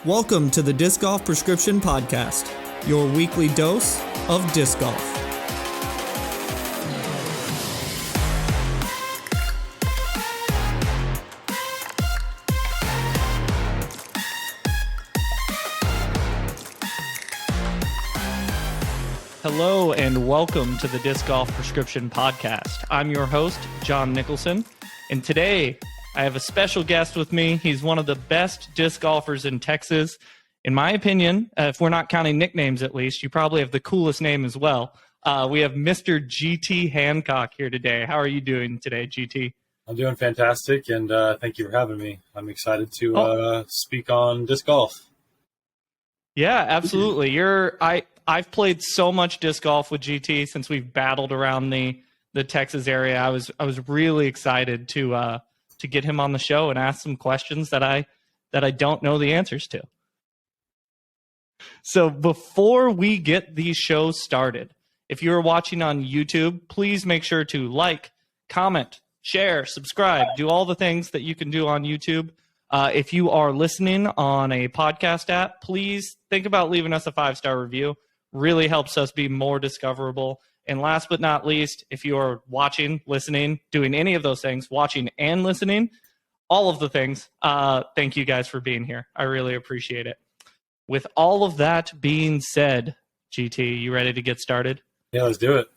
Welcome to the Disc Golf Prescription Podcast, your weekly dose of disc golf. Hello and welcome to the Disc Golf Prescription Podcast. I'm your host, John Nicholson, and today I have a special guest with me. He's one of the best disc golfers in Texas. In my opinion, if we're not counting nicknames at least, you probably have the coolest name as well. We have Mr. GT Hancock here today. How are you doing today, GT? I'm doing fantastic, and thank you for having me. I'm excited to speak on disc golf. Yeah, absolutely. I've played so much disc golf with GT since we've battled around the Texas area. I was really excited to get him on the show and ask some questions that I don't know the answers to. So before we get these shows started, if you're watching on YouTube, please make sure to like, comment, share, subscribe, do all the things that you can do on YouTube. If you are listening on a podcast app, please think about leaving us a 5-star review. Really helps us be more discoverable. And last but not least, if you are watching, listening, doing any of those things, watching and listening, all of the things, thank you guys for being here. I really appreciate it. With all of that being said, GT, you ready to get started? Yeah, let's do it.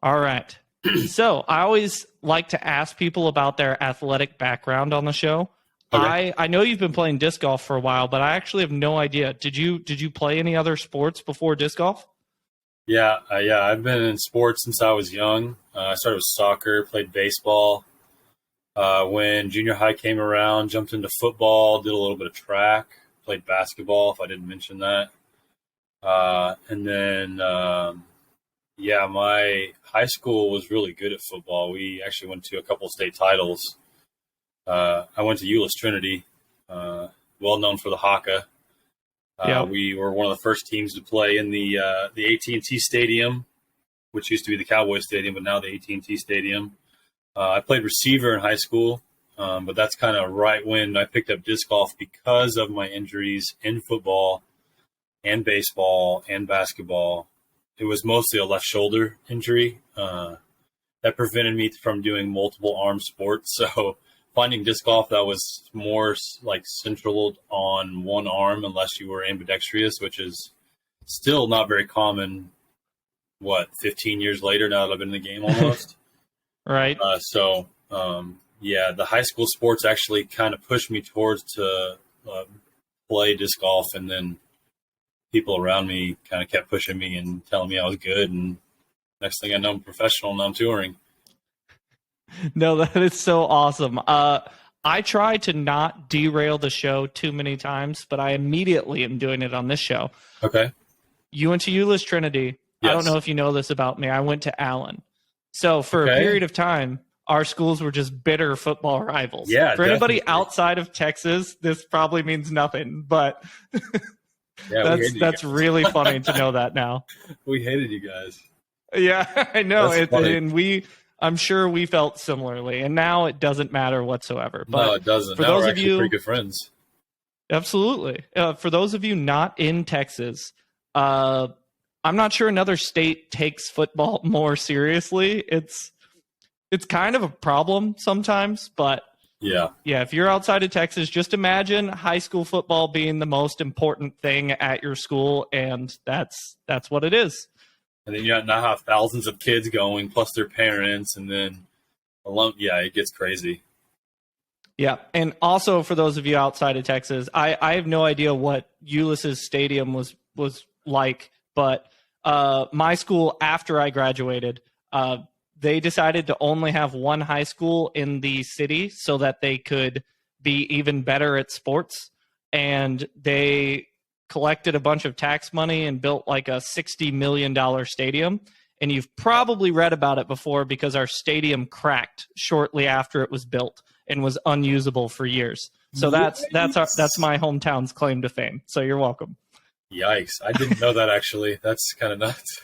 All right. So I always like to ask people about their athletic background on the show. Okay. I know you've been playing disc golf for a while, but I actually have no idea. Did you play any other sports before disc golf? Yeah, I've been in sports since I was young. I started with soccer, played baseball. When junior high came around, jumped into football, did a little bit of track, played basketball, if I didn't mention that. And then, my high school was really good at football. We actually went to a couple of state titles. I went to Euless Trinity, well known for the Haka. We were one of the first teams to play in the AT&T Stadium, which used to be the Cowboys Stadium, but now the AT&T Stadium. I played receiver in high school, but that's kind of right when I picked up disc golf because of my injuries in football and baseball and basketball. It was mostly a left shoulder injury that prevented me from doing multiple arm sports. So finding disc golf that was more like central on one arm unless you were ambidextrous, which is still not very common, 15 years later now that I've been in the game almost. Right. The high school sports actually kind of pushed me towards to play disc golf, and then people around me kind of kept pushing me and telling me I was good, and next thing I know, I'm professional and I'm touring. No, that is so awesome. I try to not derail the show too many times, but I immediately am doing it on this show. Okay. You went to Euless Trinity. Yes. I don't know if you know this about me. I went to Allen. So for a period of time, our schools were just bitter football rivals. Yeah, for anybody outside of Texas, this probably means nothing, but that's really funny to know that now. We hated you guys. Yeah, I know. I'm sure we felt similarly, and now it doesn't matter whatsoever. But no, it doesn't. For now those we're of you, pretty good friends. Absolutely. For those of you not in Texas, I'm not sure another state takes football more seriously. It's kind of a problem sometimes, but yeah. If you're outside of Texas, just imagine high school football being the most important thing at your school, and that's what it is. And then you now have thousands of kids going, plus their parents, and then it gets crazy. Yeah, and also for those of you outside of Texas, I have no idea what Ulyss's stadium was like, but my school, after I graduated, they decided to only have one high school in the city so that they could be even better at sports, and they collected a bunch of tax money and built like a $60 million stadium. And you've probably read about it before because our stadium cracked shortly after it was built and was unusable for years. So that's my hometown's claim to fame. So you're welcome. Yikes. I didn't know that actually. That's kind of nuts.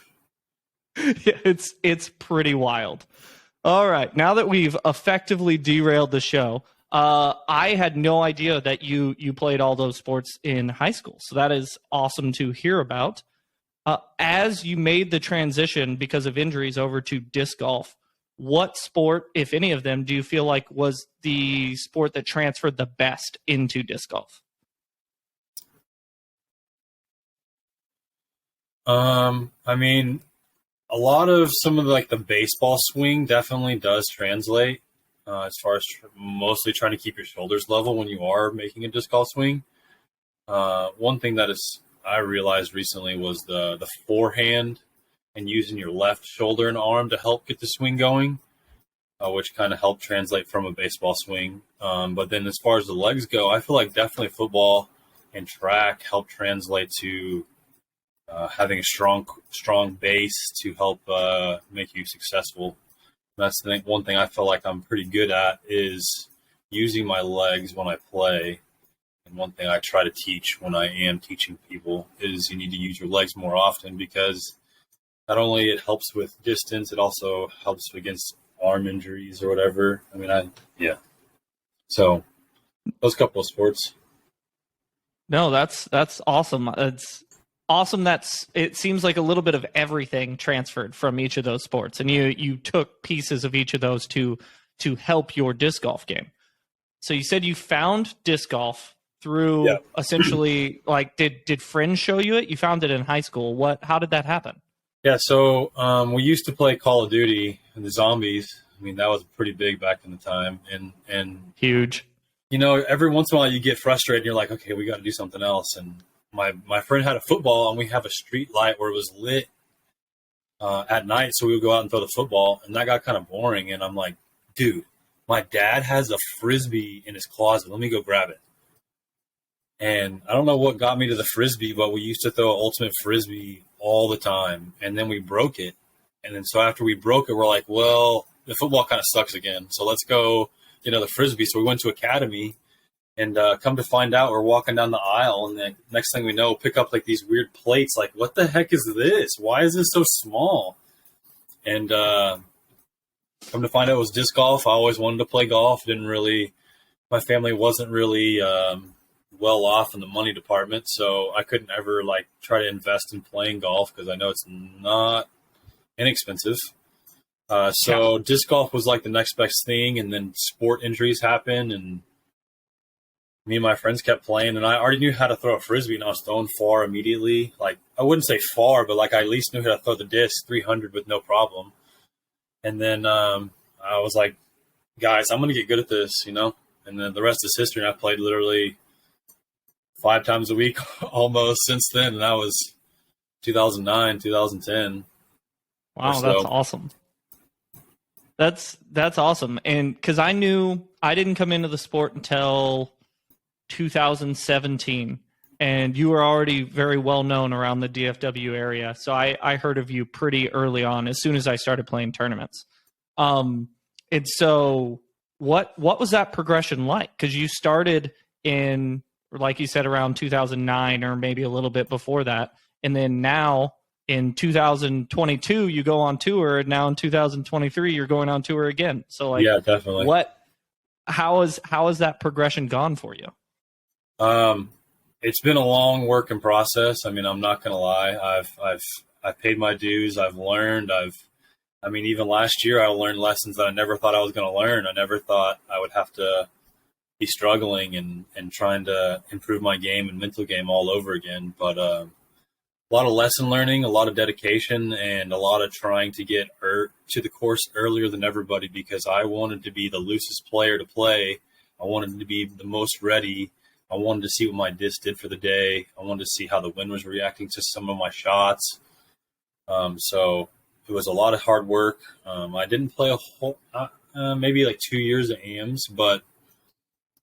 Yeah, it's pretty wild. All right. Now that we've effectively derailed the show, I had no idea that you played all those sports in high school. So that is awesome to hear about. As you made the transition because of injuries over to disc golf, what sport, if any of them, do you feel like was the sport that transferred the best into disc golf? I mean, a lot of some of the baseball swing definitely does translate as far as mostly trying to keep your shoulders level when you are making a disc golf swing. One thing that I realized recently was the forehand and using your left shoulder and arm to help get the swing going, which kind of helped translate from a baseball swing. But then as far as the legs go, I feel like definitely football and track help translate to having a strong base to help make you successful. That's one thing I feel like I'm pretty good at is using my legs when I play. And one thing I try to teach when I am teaching people is you need to use your legs more often, because not only it helps with distance, it also helps against arm injuries or whatever. I mean, So those couple of sports. No, that's awesome. It's awesome. It seems like a little bit of everything transferred from each of those sports, and you took pieces of each of those to help your disc golf game. So you said you found disc golf through essentially, like, did friends show you it? You found it in high school. How did that happen? Yeah, so we used to play Call of Duty and the zombies. I mean, that was pretty big back in the time, and Huge. Every once in a while you get frustrated and you're like, okay, we got to do something else. And my friend had a football, and we have a street light where it was lit at night, so we would go out and throw the football, and that got kind of boring. And I'm like, dude, my dad has a Frisbee in his closet. Let me go grab it. And I don't know what got me to the Frisbee, but we used to throw ultimate Frisbee all the time. And then we broke it. And then so after we broke it, we're like, well, the football kind of sucks again. So let's go, the Frisbee. So we went to Academy, and come to find out, we're walking down the aisle. And the next thing we know, pick up like these weird plates. Like, what the heck is this? Why is this so small? And come to find out it was disc golf. I always wanted to play golf. My family wasn't really well off in the money department, so I couldn't ever try to invest in playing golf, because I know it's not inexpensive. So disc golf was like the next best thing, and then sport injuries happened, and me and my friends kept playing, and I already knew how to throw a Frisbee, and I was throwing far immediately. Like, I wouldn't say far, but I at least knew how to throw the disc 300 with no problem. And then I was like, guys, I'm going to get good at this, And then the rest is history, and I played literally 5 times a week almost since then, and that was 2009, 2010. Wow, that's awesome. That's awesome. And because I didn't come into the sport until 2017, and you were already very well known around the DFW area. So I heard of you pretty early on, as soon as I started playing tournaments. And so what was that progression like? Because you started in, like you said, around 2009 or maybe a little bit before that. And then now in 2022, you go on tour. And now in 2023, you're going on tour again. So yeah, definitely. How has that progression gone for you? It's been a long work in process. I mean, I'm not going to lie. I've paid my dues. I've learned. Even last year, I learned lessons that I never thought I was going to learn. I never thought I would have to be struggling and trying to improve my game and mental game all over again. But a lot of lesson learning, a lot of dedication, and a lot of trying to get to the course earlier than everybody, because I wanted to be the loosest player to play. I wanted to be the most ready. I wanted to see what my disc did for the day. I wanted to see how the wind was reacting to some of my shots. So it was a lot of hard work. I didn't play a whole, maybe 2 years of AMs, but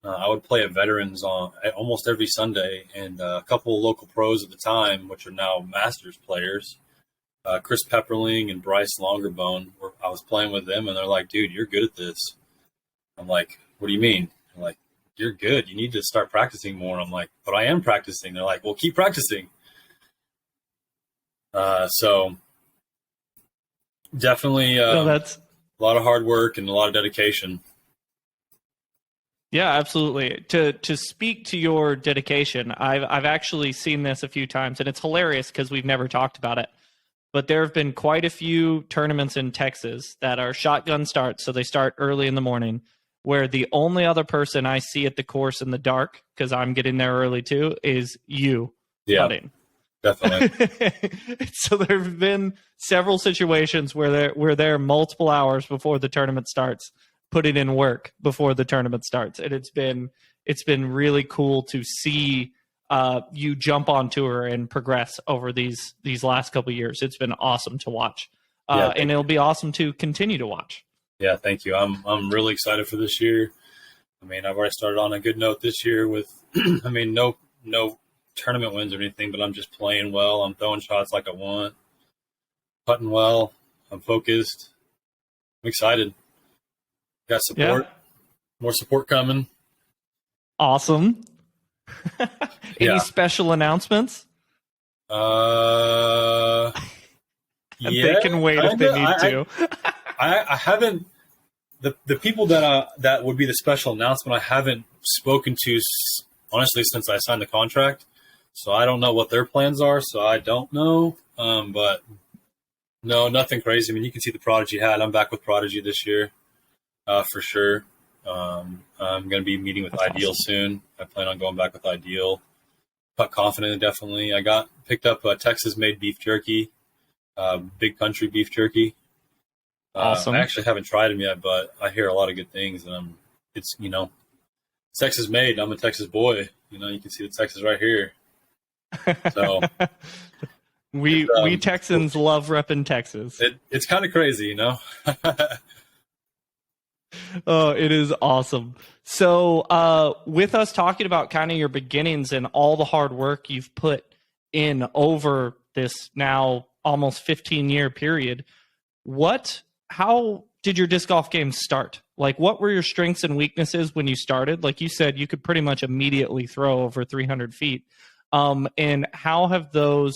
I would play at Veterans on almost every Sunday, and a couple of local pros at the time, which are now Masters players, Chris Pepperling and Bryce Longerbone. I was playing with them, and they're like, "Dude, you're good at this." I'm like, "What do you mean?" I'm like, "You're good. You need to start practicing more." I'm like, "But I am practicing." They're like, "Well, keep practicing." So definitely, that's a lot of hard work and a lot of dedication. Yeah, absolutely. To speak to your dedication, I've actually seen this a few times, and it's hilarious because we've never talked about it. But there have been quite a few tournaments in Texas that are shotgun starts, so they start early in the morning, where the only other person I see at the course in the dark, because I'm getting there early too, is you Yeah, putting. definitely. So there have been several situations where we're there multiple hours before the tournament starts, putting in work before the tournament starts, and it's been really cool to see you jump on tour and progress over these last couple of years. It's been awesome to watch, Yeah, and it'll be awesome to continue to watch. yeah, thank you. I'm really excited for this year. I mean, I've already started on a good note this year with, I mean, no tournament wins or anything, but I'm just playing well. I'm throwing shots like I want, putting well. I'm focused. I'm excited. Got support. Yeah, More support coming. awesome. Any Yeah. special announcements? Yeah. They can wait if they need to. I haven't. The people that would be the special announcement, I haven't spoken to honestly since I signed the contract, so I don't know what their plans are. So I don't know. But no, nothing crazy. I mean, you can see the Prodigy hat. I'm back with Prodigy this year, for sure. I'm going to be meeting with That's Ideal awesome. soon. I plan on going back with Ideal. But confident, definitely. I picked up Texas made beef jerky, Big Country beef jerky. Awesome. I actually haven't tried them yet, but I hear a lot of good things. And it's Texas made. I'm a Texas boy. You can see the Texas right here. So we Texans love repping Texas. It's kind of crazy, Oh, it is awesome. So, with us talking about kind of your beginnings and all the hard work you've put in over this now almost 15-year period, how did your disc golf game start? Like, what were your strengths and weaknesses when you started? Like you said, you could pretty much immediately throw over 300 feet. And how have those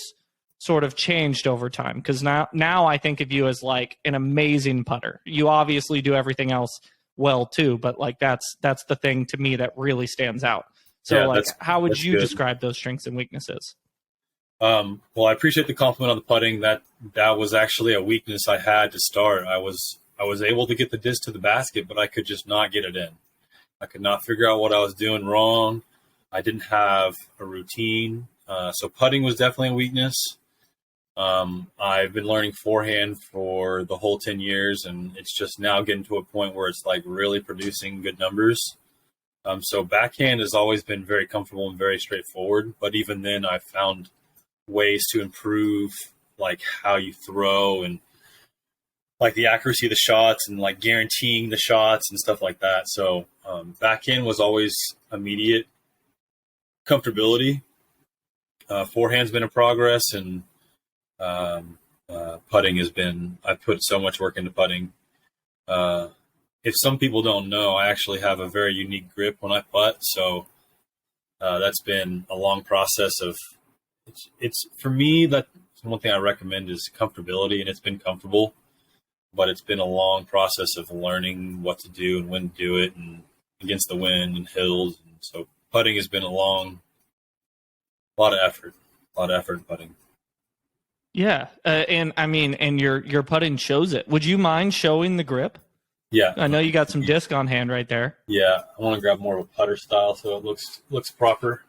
sort of changed over time? Because now I think of you as like an amazing putter. You obviously do everything else well too, but like that's the thing to me that really stands out. So, Yeah, like, how would you good. describe those strengths and weaknesses? Well, I appreciate the compliment on the putting. That was actually a weakness I had to start. I was able to get the disc to the basket, but I could just not get it in. I could not figure out what I was doing wrong. I didn't have a routine. So putting was definitely a weakness. I've been learning forehand for the whole 10 years, and it's just now getting to a point where it's like really producing good numbers. So backhand has always been very comfortable and very straightforward. But even then, I've found ways to improve like how you throw and like the accuracy of the shots and like guaranteeing the shots and stuff like that. So backhand was always immediate comfortability. Forehand's been a progress, and putting has been, I put so much work into putting. If some people don't know, I actually have a very unique grip when I putt. So that's been a long process of, it's for me, that's one thing I recommend is comfortability, and it's been comfortable, but it's been a long process of learning what to do and when to do it, and against the wind and hills. And so putting has been a lot of effort in putting. Yeah, and I mean, and your putting shows it. Would you mind showing the grip? Yeah, I know you got some disc on hand right there. Yeah, I want to grab more of a putter style so it looks proper.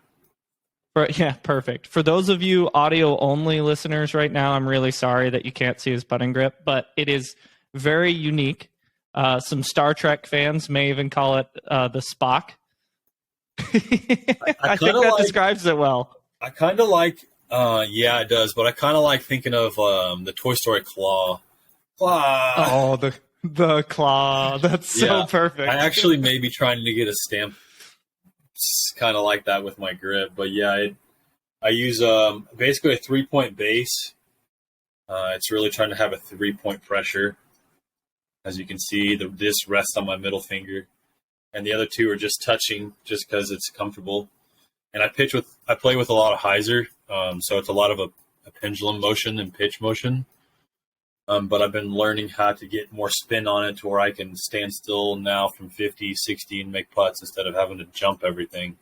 Yeah, perfect. For those of you audio only listeners right now, I'm really sorry that you can't see his putting grip, but it is very unique. Some Star Trek fans may even call it the Spock. I think that describes it well. I kind of like, yeah, it does, but I kind of like thinking of the Toy Story claw. Oh, the claw. That's so perfect. I actually may be trying to get a stamp kind of like that with my grip, but yeah, I use basically a 3-point base. It's really trying to have a 3-point pressure. As you can see, the disc rests on my middle finger, and the other two are just touching just because it's comfortable. And I play with a lot of hyzer, so it's a lot of a pendulum motion and pitch motion. But I've been learning how to get more spin on it to where I can stand still now from 50, 60 and make putts instead of having to jump everything,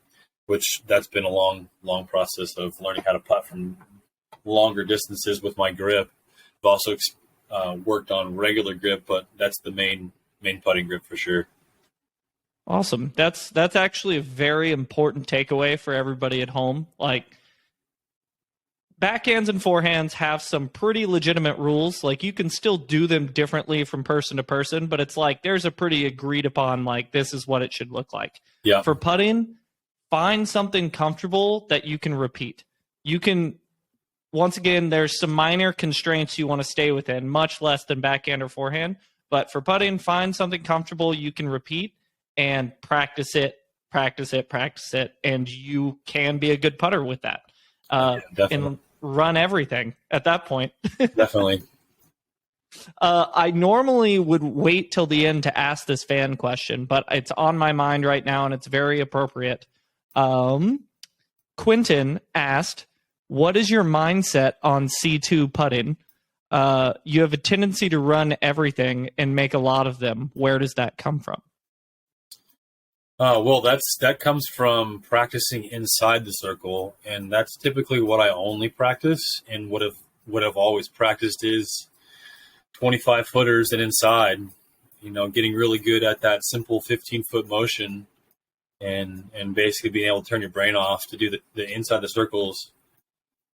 which that's been a long process of learning how to putt from longer distances with my grip. I've also worked on regular grip, but that's the main putting grip for sure. Awesome. That's actually a very important takeaway for everybody at home. Like, backhands and forehands have some pretty legitimate rules. Like, you can still do them differently from person to person, but it's like there's a pretty agreed upon, like, this is what it should look like. Yeah. For putting, find something comfortable that you can repeat. You can, once again, there's some minor constraints you want to stay within, much less than backhand or forehand. But for putting, find something comfortable you can repeat and practice it, and you can be a good putter with that. And run everything at that point. Definitely. I normally would wait till the end to ask this fan question, but it's on my mind right now and it's very appropriate. Quentin asked, what is your mindset on C2 putting? You have a tendency to run everything and make a lot of them. Where does that come from? Well, that comes from practicing inside the circle, and that's typically what I only practice. And what I've always practiced is 25 footers and inside. You know, getting really good at that simple 15-foot motion, and basically being able to turn your brain off to do the inside the circles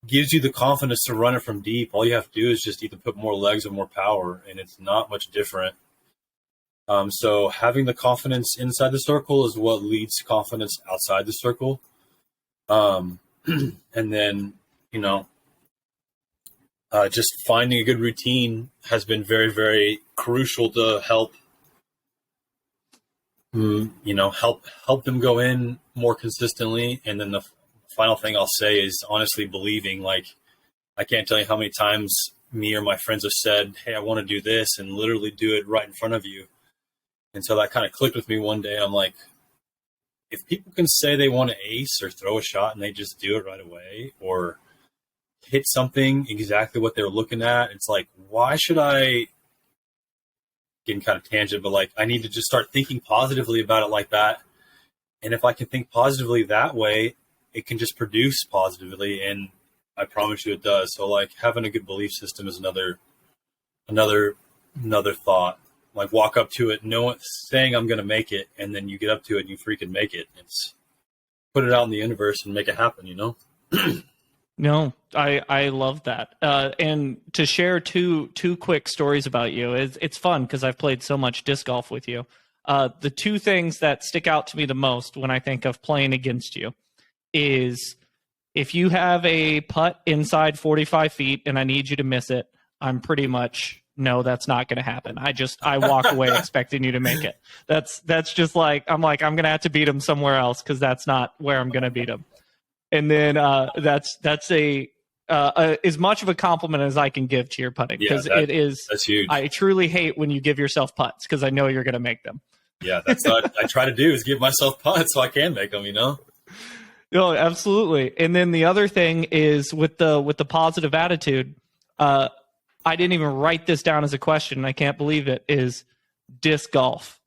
gives you the confidence to run it from deep. All you have to do is just either put more legs or more power, and it's not much different. So having the confidence inside the circle is what leads to confidence outside the circle. And then, you know, just finding a good routine has been very, very crucial to help them go in more consistently. And then the final thing I'll say is honestly believing. Like, I can't tell you how many times me or my friends have said, hey, I want to do this, and literally do it right in front of you. And so that kind of clicked with me one day. I'm like, if people can say they want to ace or throw a shot and they just do it right away, or hit something exactly what they're looking at, it's like, why should I, getting kind of tangent, but like, I need to just start thinking positively about it like that. And if I can think positively that way, it can just produce positively. And I promise you it does. So like, having a good belief system is another thought. Like, walk up to it, saying I'm going to make it, and then you get up to it and you freaking make it. It's put it out in the universe and make it happen, you know? No, I love that. And to share two quick stories about you, it's fun because I've played so much disc golf with you. The two things that stick out to me the most when I think of playing against you is if you have a putt inside 45 feet and I need you to miss it, I'm pretty much, no, that's not going to happen. I walk away expecting you to make it. That's just like, I'm going to have to beat him somewhere else because that's not where I'm going to beat him. And then that's as much of a compliment as I can give to your putting, because that's huge. I truly hate when you give yourself putts because I know you're going to make them. Yeah, that's what I try to do, is give myself putts so I can make them, you know? No, absolutely. And then the other thing is with the positive attitude, I didn't even write this down as a question. I can't believe it, is disc golf.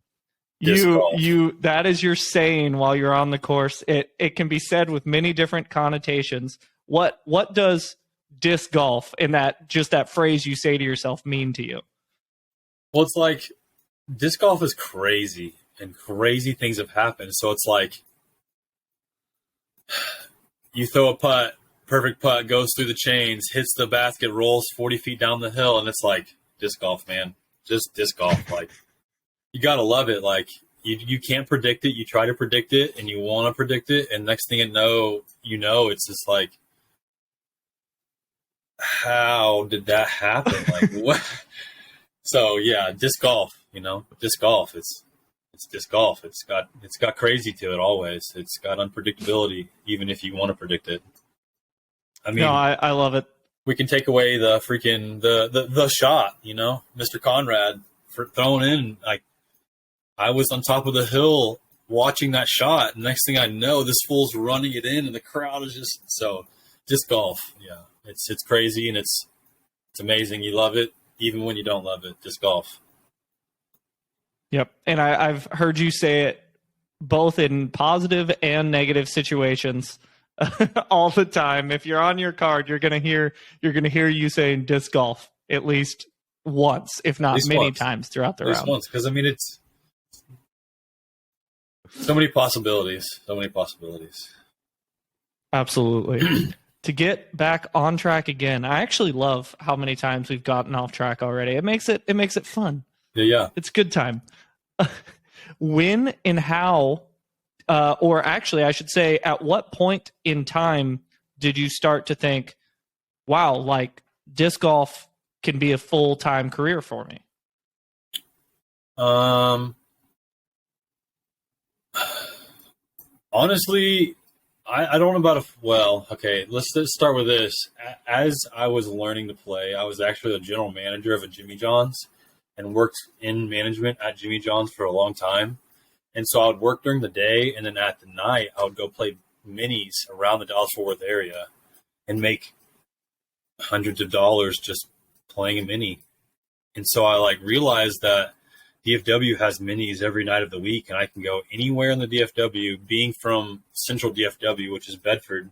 That is your saying while you're on the course. It can be said with many different connotations. What does disc golf and that phrase you say to yourself mean to you? Well, it's like, disc golf is crazy and crazy things have happened. So it's like, you throw a putt, perfect putt, goes through the chains, hits the basket, rolls 40 feet down the hill, and it's like, disc golf, man. Just disc golf. Like, you got to love it. Like, you can't predict it. You try to predict it, and you want to predict it, and next thing you know, it's just like, how did that happen? Like, what? So, yeah, disc golf, you know, disc golf. It's disc golf. It's got crazy to it always. It's got unpredictability, even if you want to predict it. I mean, no, I love it. We can take away the freaking the shot, you know, Mr. Conrad for throwing in. Like, I was on top of the hill watching that shot. And next thing I know, this fool's running it in, and the crowd is just disc golf. Yeah, it's crazy and it's amazing. You love it. even when you don't love it. Disc golf. Yep. And I've heard you say it both in positive and negative situations all the time. If you're on your card, you're gonna hear you saying disc golf at least once, if not many times throughout the round. At least once, because I mean it's so many possibilities. So many possibilities. Absolutely. To get back on track again, I actually love how many times we've gotten off track already. It makes it fun. Yeah. It's a good time. When and how, or actually I should say, at what point in time did you start to think, wow, like disc golf can be a full-time career for me? Honestly, I don't know about okay, let's start with this. As I was learning to play, I was actually the general manager of a Jimmy John's and worked in management at Jimmy John's for a long time. And so I would work during the day, and then at the night, I would go play minis around the Dallas-Fort Worth area and make hundreds of dollars just playing a mini. And so I realized that DFW has minis every night of the week, and I can go anywhere in the DFW. Being from central DFW, which is Bedford,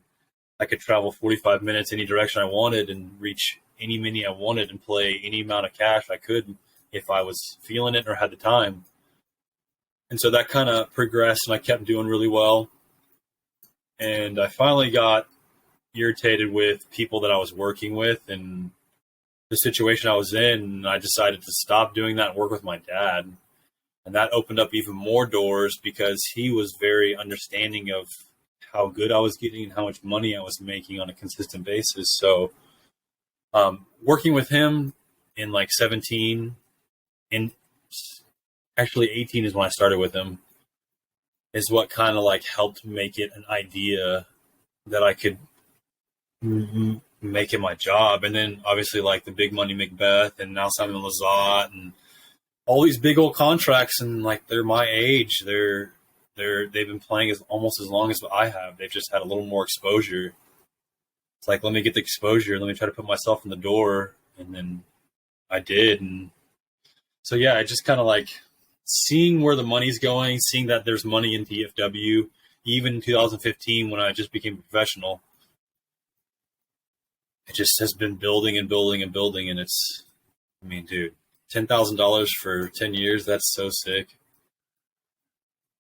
I could travel 45 minutes any direction I wanted and reach any mini I wanted and play any amount of cash I could if I was feeling it or had the time. And so that kind of progressed, and I kept doing really well. And I finally got irritated with people that I was working with and the situation I was in, and I decided to stop doing that and work with my dad. And that opened up even more doors because he was very understanding of how good I was getting and how much money I was making on a consistent basis. So working with him in 17 and actually 18 is when I started with him, is what kind of helped make it an idea that I could make it my job. And then obviously the Big Money Macbeth and now Simon Lizotte and all these big old contracts, and they're my age. They've been playing almost as long as I have. They've just had a little more exposure. It's let me get the exposure. Let me try to put myself in the door. And then I did. And so, yeah, I just kind of seeing where the money's going, seeing that there's money in DFW, even in 2015 when I just became a professional. It just has been building and building and building. And it's, I mean, dude, $10,000 for 10 years. That's so sick.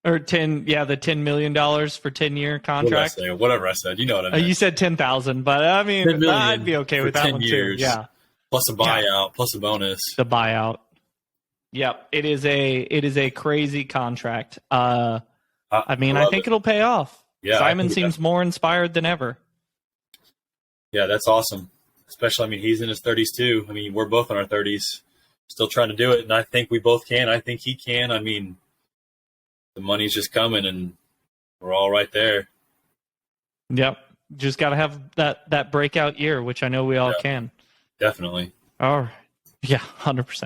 Or the $10 million for 10-year contract. Whatever I said, you know what I mean. You said 10,000, but I mean, I'd be okay with that 10 one years, too. Yeah. Plus a buyout, plus a bonus. The buyout. Yep. It is a crazy contract. I think it'll pay off. Yeah, Simon seems more inspired than ever. Yeah, that's awesome. Especially, he's in his 30s too. We're both in our 30s, still trying to do it. And I think we both can. I think he can. The money's just coming and we're all right there. Yep. Just got to have that breakout year, which I know we all can. Definitely. All right. Yeah, 100%.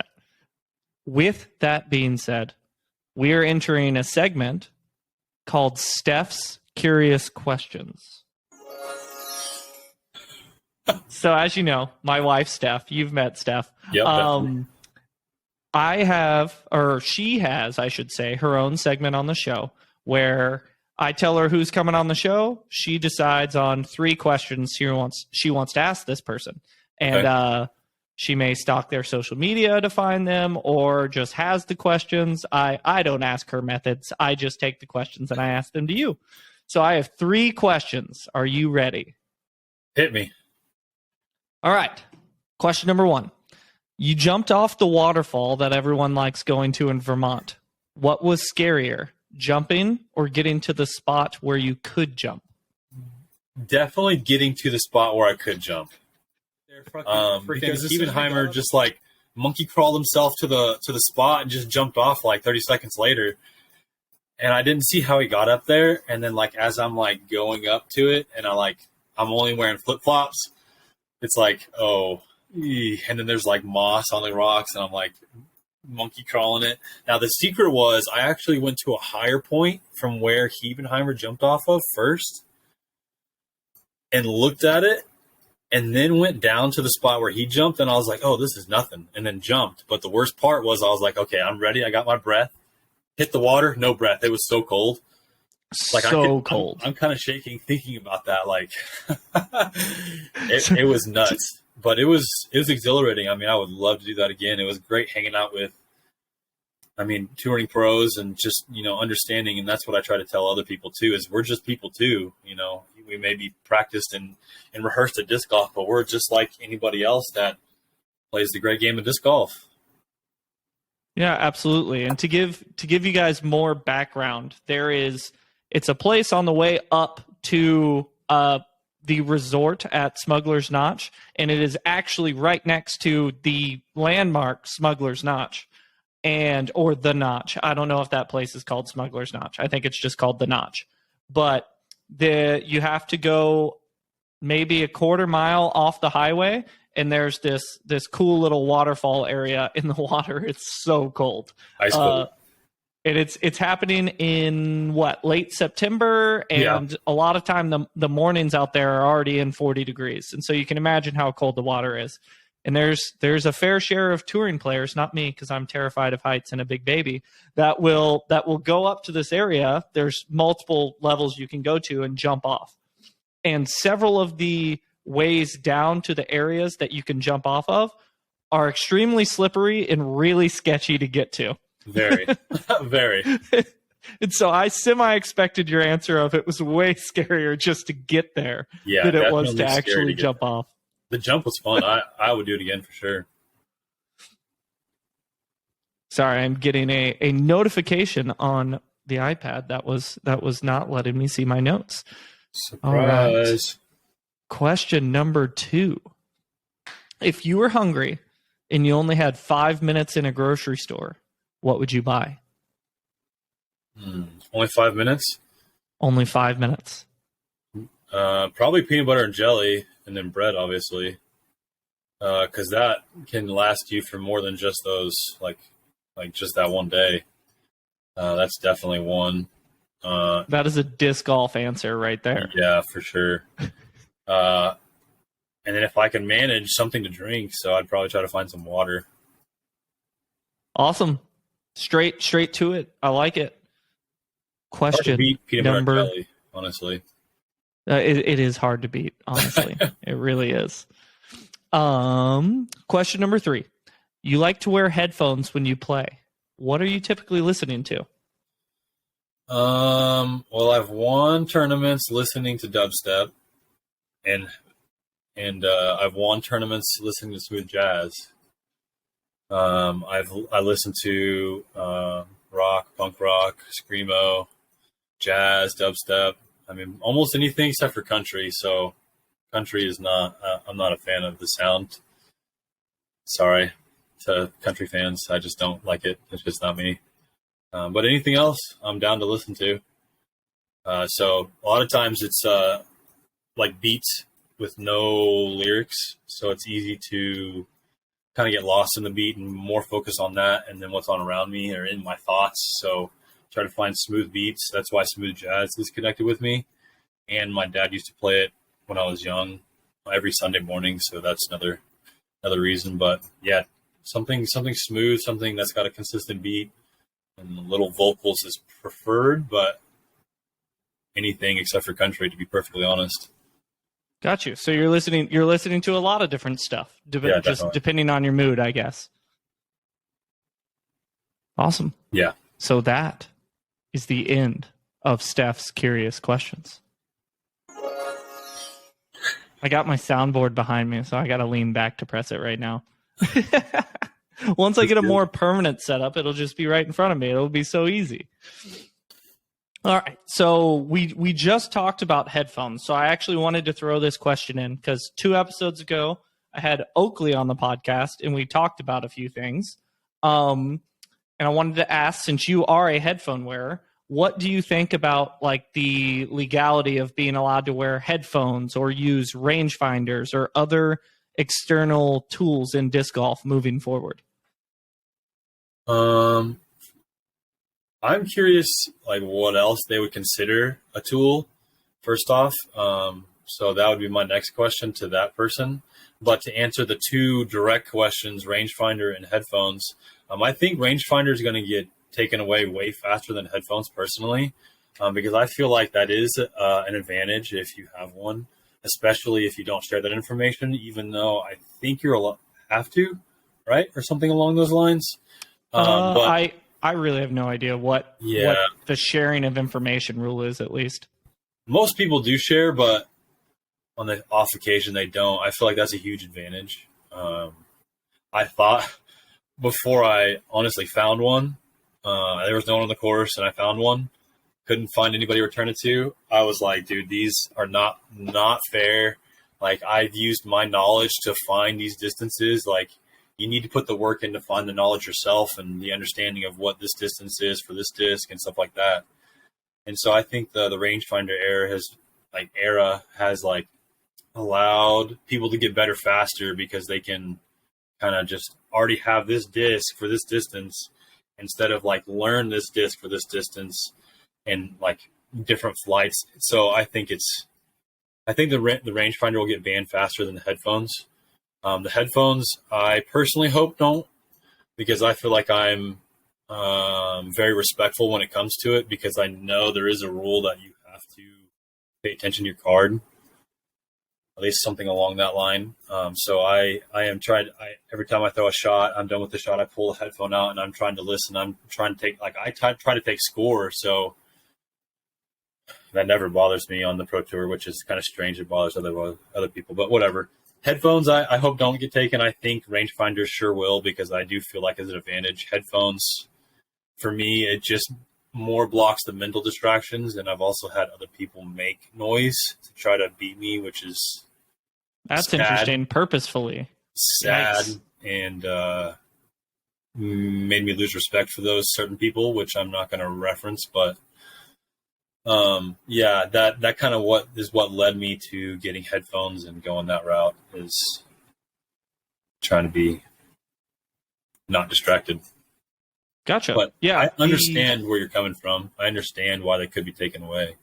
With that being said, we are entering a segment called Steph's Curious Questions. So as you know, my wife, Steph, you've met Steph. Yep, she has, I should say, her own segment on the show where I tell her who's coming on the show. She decides on 3 questions she wants to ask this person. And she may stalk their social media to find them or just has the questions. I don't ask her methods. I just take the questions and I ask them to you. So I have 3 questions. Are you ready? Hit me. All right. Question number 1. You jumped off the waterfall that everyone likes going to in Vermont. What was scarier, jumping or getting to the spot where you could jump? Definitely getting to the spot where I could jump. Because Hebenheimer just monkey crawled himself to the spot and just jumped off 30 seconds later. And I didn't see how he got up there. And then as I'm going up to it and I'm only wearing flip-flops, it's oh, and then there's moss on the rocks and I'm monkey crawling it. Now the secret was I actually went to a higher point from where Hebenheimer jumped off of first and looked at it and then went down to the spot where he jumped, and I was like, oh, this is nothing, and then jumped. But the worst part was I was like, okay, I'm ready. I got my breath. Hit the water, no breath. It was so cold. Like Cold. I'm kind of shaking thinking about that. Like it was nuts, but it was exhilarating. I mean, I would love to do that again. It was great hanging out with, touring pros and just, understanding. And that's what I try to tell other people too, is we're just people too. We may be practiced and rehearsed at disc golf, but we're just like anybody else that plays the great game of disc golf. Yeah, absolutely. And to give you guys more background, it's a place on the way up to the resort at Smuggler's Notch, and it is actually right next to the landmark Smuggler's Notch, or the Notch. I don't know if that place is called Smuggler's Notch. I think it's just called the Notch. But you have to go maybe a quarter mile off the highway, and there's this cool little waterfall area in the water. It's so cold. Ice cold. And it's happening in late September, and a lot of time the mornings out there are already in 40 degrees, and so you can imagine how cold the water is. And there's a fair share of touring players, not me because I'm terrified of heights and a big baby, that will go up to this area. There's multiple levels you can go to and jump off, and several of the ways down to the areas that you can jump off of are extremely slippery and really sketchy to get to. Very, very. And so I semi-expected your answer of it was way scarier just to get there than it was to actually jump off. The jump was fun. I would do it again for sure. Sorry, I'm getting a notification on the iPad that was not letting me see my notes. Surprise. All right. Question number 2. If you were hungry and you only had 5 minutes in a grocery store, what would you buy? Only 5 minutes? Only 5 minutes. Probably peanut butter and jelly, and then bread, obviously. Because that can last you for more than just those, like just that one day. That's definitely one. That is a disc golf answer right there. Yeah, for sure. And then if I can manage something to drink, so I'd probably try to find some water. Awesome. Straight to it. I like it. Question peanut butter and jelly, honestly. It is hard to beat, honestly. It really is. Question number 3. You like to wear headphones when you play. What are you typically listening to? Well, I've won tournaments listening to dubstep, and I've won tournaments listening to smooth jazz. I listen to rock, punk rock, screamo, jazz, dubstep. I mean, almost anything except for country. So country is not. I'm not a fan of the sound. Sorry to country fans. I just don't like it. It's just not me. But anything else, I'm down to listen to. So a lot of times it's like beats with no lyrics, so it's easy to kind of get lost in the beat and more focus on that and then what's on around me or in my thoughts. So try to find smooth beats. That's why smooth jazz is connected with me. And my dad used to play it when I was young every Sunday morning, so that's another reason. But yeah, something smooth, something that's got a consistent beat and little vocals is preferred, but anything except for country, to be perfectly honest. Got you. So you're listening to a lot of different stuff, just depending on your mood, I guess. Awesome. Yeah. So that is the end of Steph's Curious Questions. I got my soundboard behind me, so I got to lean back to press it right now. Once I get a more permanent setup, it'll just be right in front of me. It'll be so easy. All right. So we just talked about headphones. So I actually wanted to throw this question in because 2 episodes ago, I had Oakley on the podcast and we talked about a few things. And I wanted to ask, since you are a headphone wearer, what do you think about like the legality of being allowed to wear headphones or use rangefinders or other external tools in disc golf moving forward? I'm curious, like what else they would consider a tool. First off, So that would be my next question to that person. But to answer the two direct questions, rangefinder and headphones, I think rangefinder is going to get taken away way faster than headphones personally, because I feel like that is an advantage if you have one, especially if you don't share that information, even though I think you're have to, right? Or something along those lines. But I really have no idea what Yeah. the sharing of information rule is, at least. Most people do share, but on the off occasion they don't. I feel like that's a huge advantage. I thought before I honestly found one, there was no one on the course, and I found one. Couldn't find anybody to return it to. I was like, dude, these are not fair. Like, I've used my knowledge to find these distances. Like, you need to put the work in to find the knowledge yourself and the understanding of what this distance is for this disc and stuff like that. And so I think the rangefinder era has allowed people to get better faster because they can kind of just already have this disc for this distance instead of learn this disc for this distance and different flights. So I think the rangefinder will get banned faster than the headphones. The headphones, I personally hope don't, because I feel like I'm very respectful when it comes to it, because I know there is a rule that you have to pay attention to your card, at least something along that line. So I am trying. Every time I throw a shot, I'm done with the shot, I pull the headphone out and I'm trying to listen. I'm trying to take I try to take score. So that never bothers me on the Pro Tour, which is kind of strange. It bothers other people, but whatever. Headphones, I hope don't get taken. I think rangefinders sure will, because I do feel like it's an advantage. Headphones, for me, it just more blocks the mental distractions, and I've also had other people make noise to try to beat me, which is that's sad, interesting. Purposefully sad, Yikes. And made me lose respect for those certain people, which I'm not going to reference, but yeah, that kind of what led me to getting headphones and going that route, is trying to be not distracted. Gotcha. But yeah, I understand where you're coming from. I understand why they could be taken away.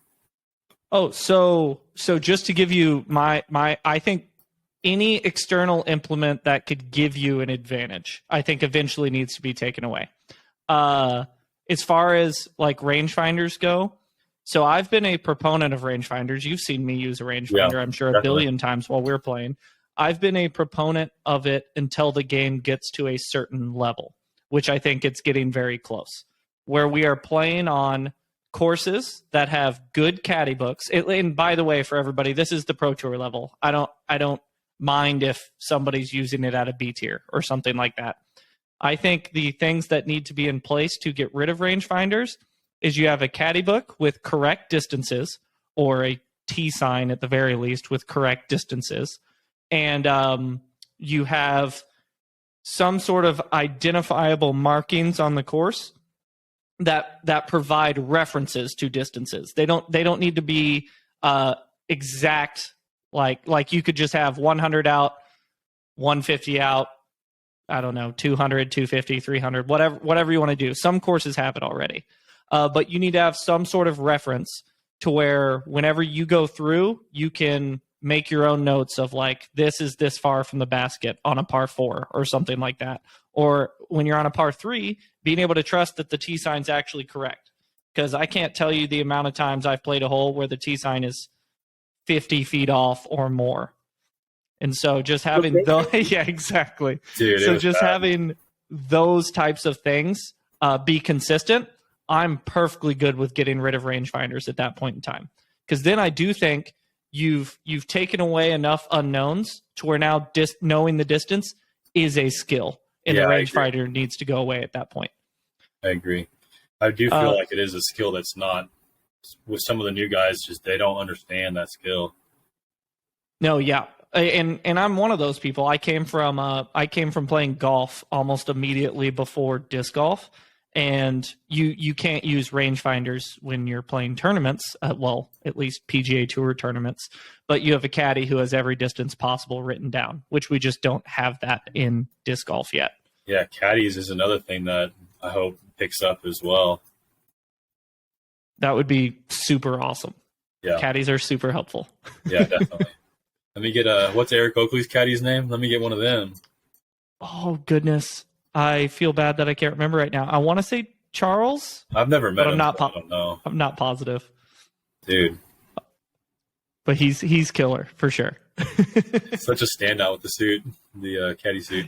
Oh, so just to give you my I think any external implement that could give you an advantage, I think eventually needs to be taken away. As far as rangefinders go, so I've been a proponent of rangefinders. You've seen me use a rangefinder, Yeah, I'm sure, definitely. a billion times while we're playing. I've been a proponent of it until the game gets to a certain level, which I think it's getting very close, where we are playing on courses that have good caddy books. And by the way, for everybody, this is the Pro Tour level. I don't mind if somebody's using it at a B tier or something like that. I think the things that need to be in place to get rid of rangefinders is you have a caddy book with correct distances, or a T sign at the very least with correct distances. And you have some sort of identifiable markings on the course that provide references to distances. They don't need to be exact, like you could just have 100 out, 150 out, I don't know, 200, 250, 300, whatever you want to do. Some courses have it already. But you need to have some sort of reference to where whenever you go through, you can make your own notes of this is this far from the basket on a par 4 or something like that. Or when you're on a par 3, being able to trust that the T sign's actually correct. Because I can't tell you the amount of times I've played a hole where the T sign is 50 feet off or more. And so just having those, yeah, exactly. Dude, so just bad. Having those types of things be consistent, I'm perfectly good with getting rid of rangefinders at that point in time. Because then I do think you've taken away enough unknowns to where now knowing the distance is a skill, and the rangefinder needs to go away at that point. I agree. I do feel like it is a skill that's not, with some of the new guys, just they don't understand that skill. No, yeah. And I'm one of those people. I came from playing golf almost immediately before disc golf, and you can't use rangefinders when you're playing tournaments. Well, at least PGA Tour tournaments. But you have a caddy who has every distance possible written down, which we just don't have that in disc golf yet. Yeah, caddies is another thing that I hope picks up as well. That would be super awesome. Yeah. Caddies are super helpful. Yeah, definitely. Let me get what's Eric Oakley's caddy's name? Let me get one of them. Oh, goodness. I feel bad that I can't remember right now. I want to say Charles, I've never met but him, so I don't know. I'm not positive. Dude. But he's killer for sure. Such a standout with the suit, the caddy suit.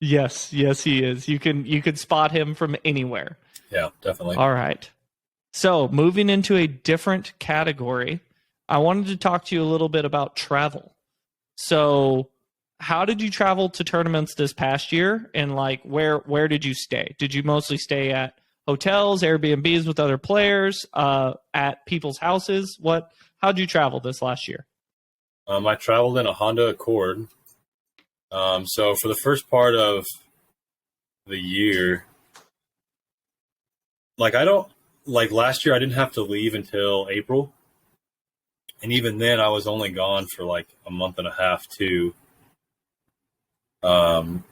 Yes, he is. You can spot him from anywhere. Yeah, definitely. All right. So, moving into a different category, I wanted to talk to you a little bit about travel. So, how did you travel to tournaments this past year, and like where did you stay? Did you mostly stay at hotels, Airbnbs with other players, at people's houses? How'd you travel this last year? I traveled in a Honda Accord. So for the first part of the year, last year I didn't have to leave until April. And even then I was only gone for like a month and a half too. And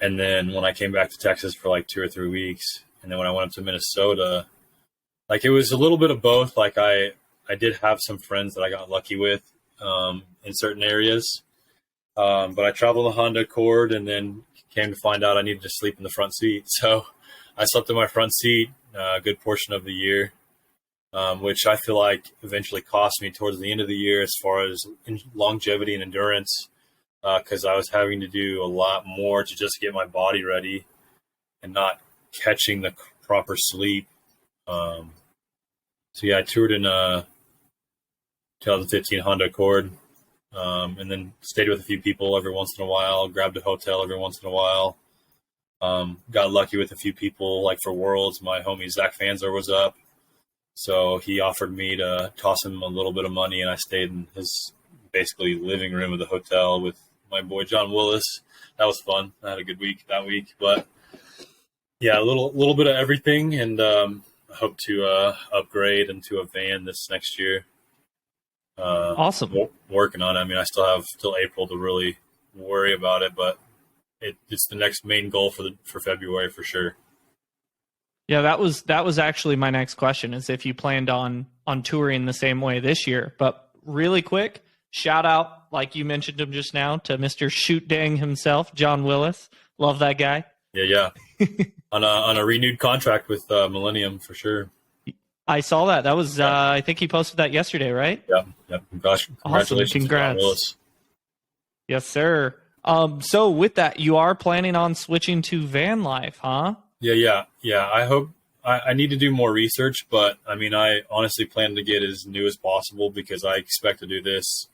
then when I came back to Texas for like 2 or 3 weeks, and then when I went up to Minnesota, like it was a little bit of both. Like I did have some friends that I got lucky with in certain areas. But I traveled in the Honda Accord and then came to find out I needed to sleep in the front seat. So I slept in my front seat a good portion of the year, which I feel like eventually cost me towards the end of the year as far as longevity and endurance, because I was having to do a lot more to just get my body ready and not catching the proper sleep. So yeah, I toured in a 2015 Honda Accord. And then stayed with a few people every once in a while, grabbed a hotel every once in a while. Got lucky with a few people, like for Worlds, my homie Zach Fanzer was up. So he offered me to toss him a little bit of money, and I stayed in his basically living room of the hotel with my boy John Willis. That was fun. I had a good week that week. But yeah, a little bit of everything, and I hope to upgrade into a van this next year. Awesome. Working on it. I mean, I still have till April to really worry about it, but it's the next main goal for February for sure. Yeah, that was actually my next question, is if you planned on touring the same way this year. But really quick, shout out, like you mentioned him just now, to Mr. Shoot Dang himself, John Willis. Love that guy. Yeah. on a renewed contract with Millennium for sure. I saw that. That was I think he posted that yesterday, right? Yeah. Congratulations awesome. Congrats. to John Willis. Yes, sir. So with that, you are planning on switching to van life, huh? Yeah. I hope I need to do more research, but I mean, I honestly plan to get as new as possible because I expect to do this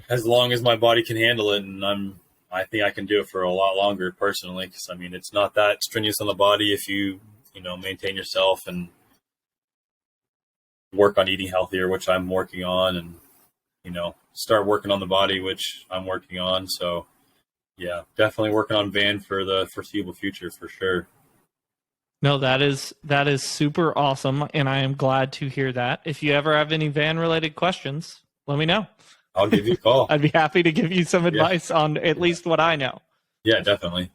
as long as my body can handle it, and I think I can do it for a lot longer personally. Because I mean, it's not that strenuous on the body if you maintain yourself and work on eating healthier, which I'm working on, and start working on the body, which I'm working on. So yeah, definitely working on van for the foreseeable future for sure. No, that is super awesome, and I am glad to hear that. If you ever have any van related questions, let me know. I'll give you a call. I'd be happy to give you some advice on at least what I know. Yeah, definitely.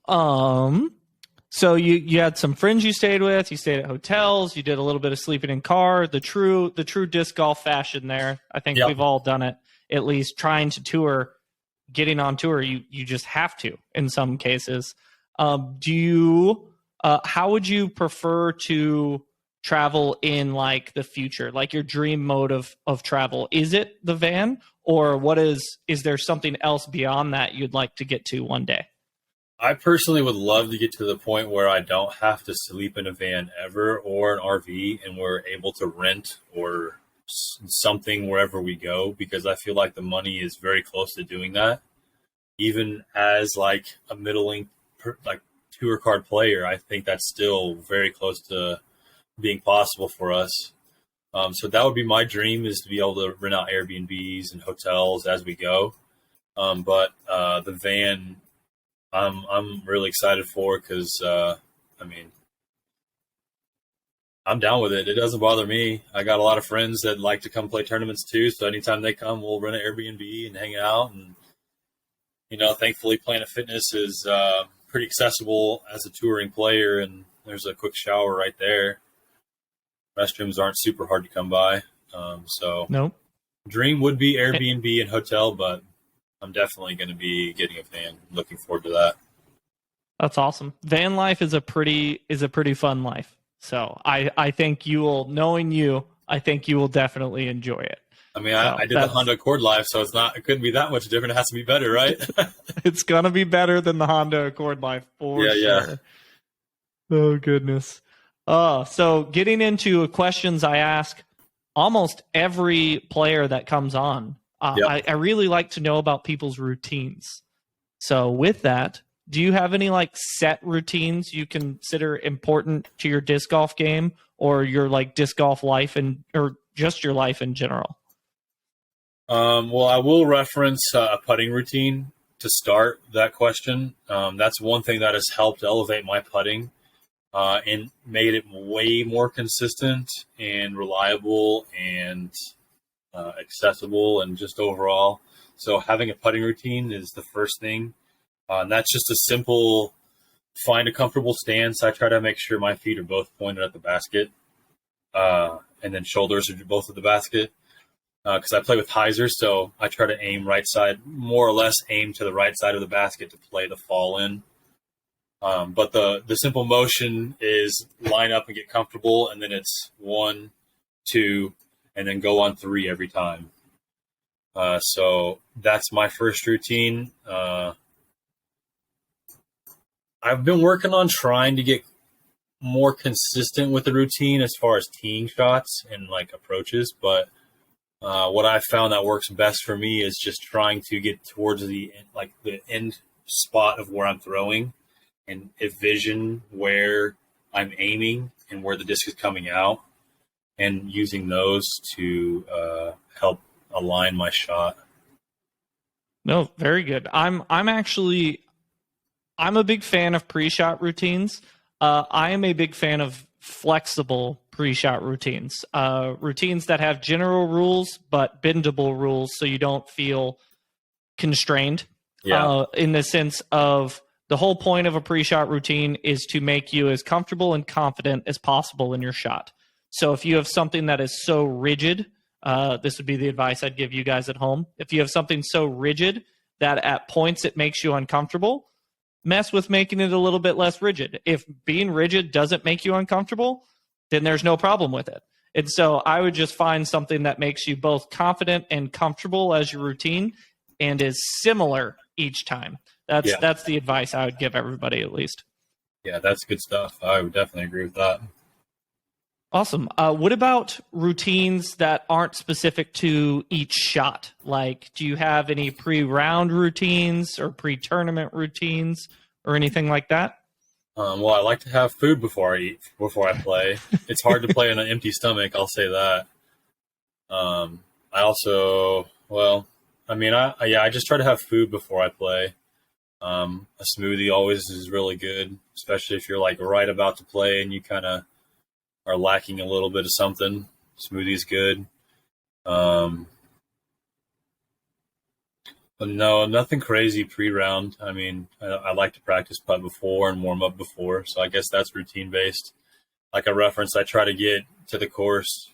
So you had some friends you stayed with, you stayed at hotels, you did a little bit of sleeping in car, the true disc golf fashion there. I think we've all done it, at least trying to tour, getting on tour, you just have to in some cases. How would you prefer to travel in like the future, like your dream mode of travel? Is it the van, or is there something else beyond that you'd like to get to one day? I personally would love to get to the point where I don't have to sleep in a van ever or an RV, and we're able to rent or something wherever we go, because I feel like the money is very close to doing that. Even as like a middling like tour card player, I think that's still very close to being possible for us. So that would be my dream, is to be able to rent out Airbnbs and hotels as we go. But the van, I'm really excited for, because I mean, I'm down with it. It doesn't bother me. I got a lot of friends that like to come play tournaments too, so anytime they come, we'll rent an Airbnb and hang out. And thankfully, Planet Fitness is pretty accessible as a touring player, and there's a quick shower right there. Restrooms aren't super hard to come by. So Nope. dream would be Airbnb and hotel, but I'm definitely going to be getting a van. Looking forward to that. That's awesome. Van life is a pretty fun life. So I think you will, knowing you, I think you will definitely enjoy it. I mean, I did the Honda Accord life, so it couldn't be that much different. It has to be better, right? It's gonna be better than the Honda Accord life for sure. Yeah. Oh goodness. So getting into questions I ask almost every player that comes on. I really like to know about people's routines. So with that, do you have any like set routines you consider important to your disc golf game or your like disc golf life or just your life in general? Well, I will reference a putting routine to start that question. That's one thing that has helped elevate my putting and made it way more consistent and reliable and accessible and just overall. So having a putting routine is the first thing. And that's just a simple, find a comfortable stance. I try to make sure my feet are both pointed at the basket and then shoulders are both at the basket. Because I play with hyzers, so I try to aim right side, more or less aim to the right side of the basket to play the fall in. But the simple motion is line up and get comfortable, and then it's 1, 2, and then go on 3 every time. So that's my first routine. I've been working on trying to get more consistent with the routine as far as teeing shots and like approaches, but what I found that works best for me is just trying to get towards the end spot of where I'm throwing and envision where I'm aiming and where the disc is coming out and using those to help align my shot. No, very good. I'm a big fan of pre-shot routines. I am a big fan of flexible pre-shot routines, routines that have general rules but bendable rules, so you don't feel constrained. In the sense of the whole point of a pre-shot routine is to make you as comfortable and confident as possible in your shot. So if you have something that is so rigid, this would be the advice I'd give you guys at home. If you have something so rigid that at points it makes you uncomfortable, mess with making it a little bit less rigid. If being rigid doesn't make you uncomfortable, then there's no problem with it. And so I would just find something that makes you both confident and comfortable as your routine and is similar each time. That's the advice I would give everybody, at least. Yeah, that's good stuff. I would definitely agree with that. Awesome. What about routines that aren't specific to each shot? Like, do you have any pre-round routines or pre-tournament routines or anything like that? Well, I like to have food before I play. It's hard to play on an empty stomach, I'll say that. I also, I just try to have food before I play. A smoothie always is really good, especially if you're like right about to play and you kind of are lacking a little bit of something. Smoothie's good. But no, nothing crazy pre-round. I mean, I like to practice putt before and warm up before, so I guess that's routine-based. Like I referenced, I try to get to the course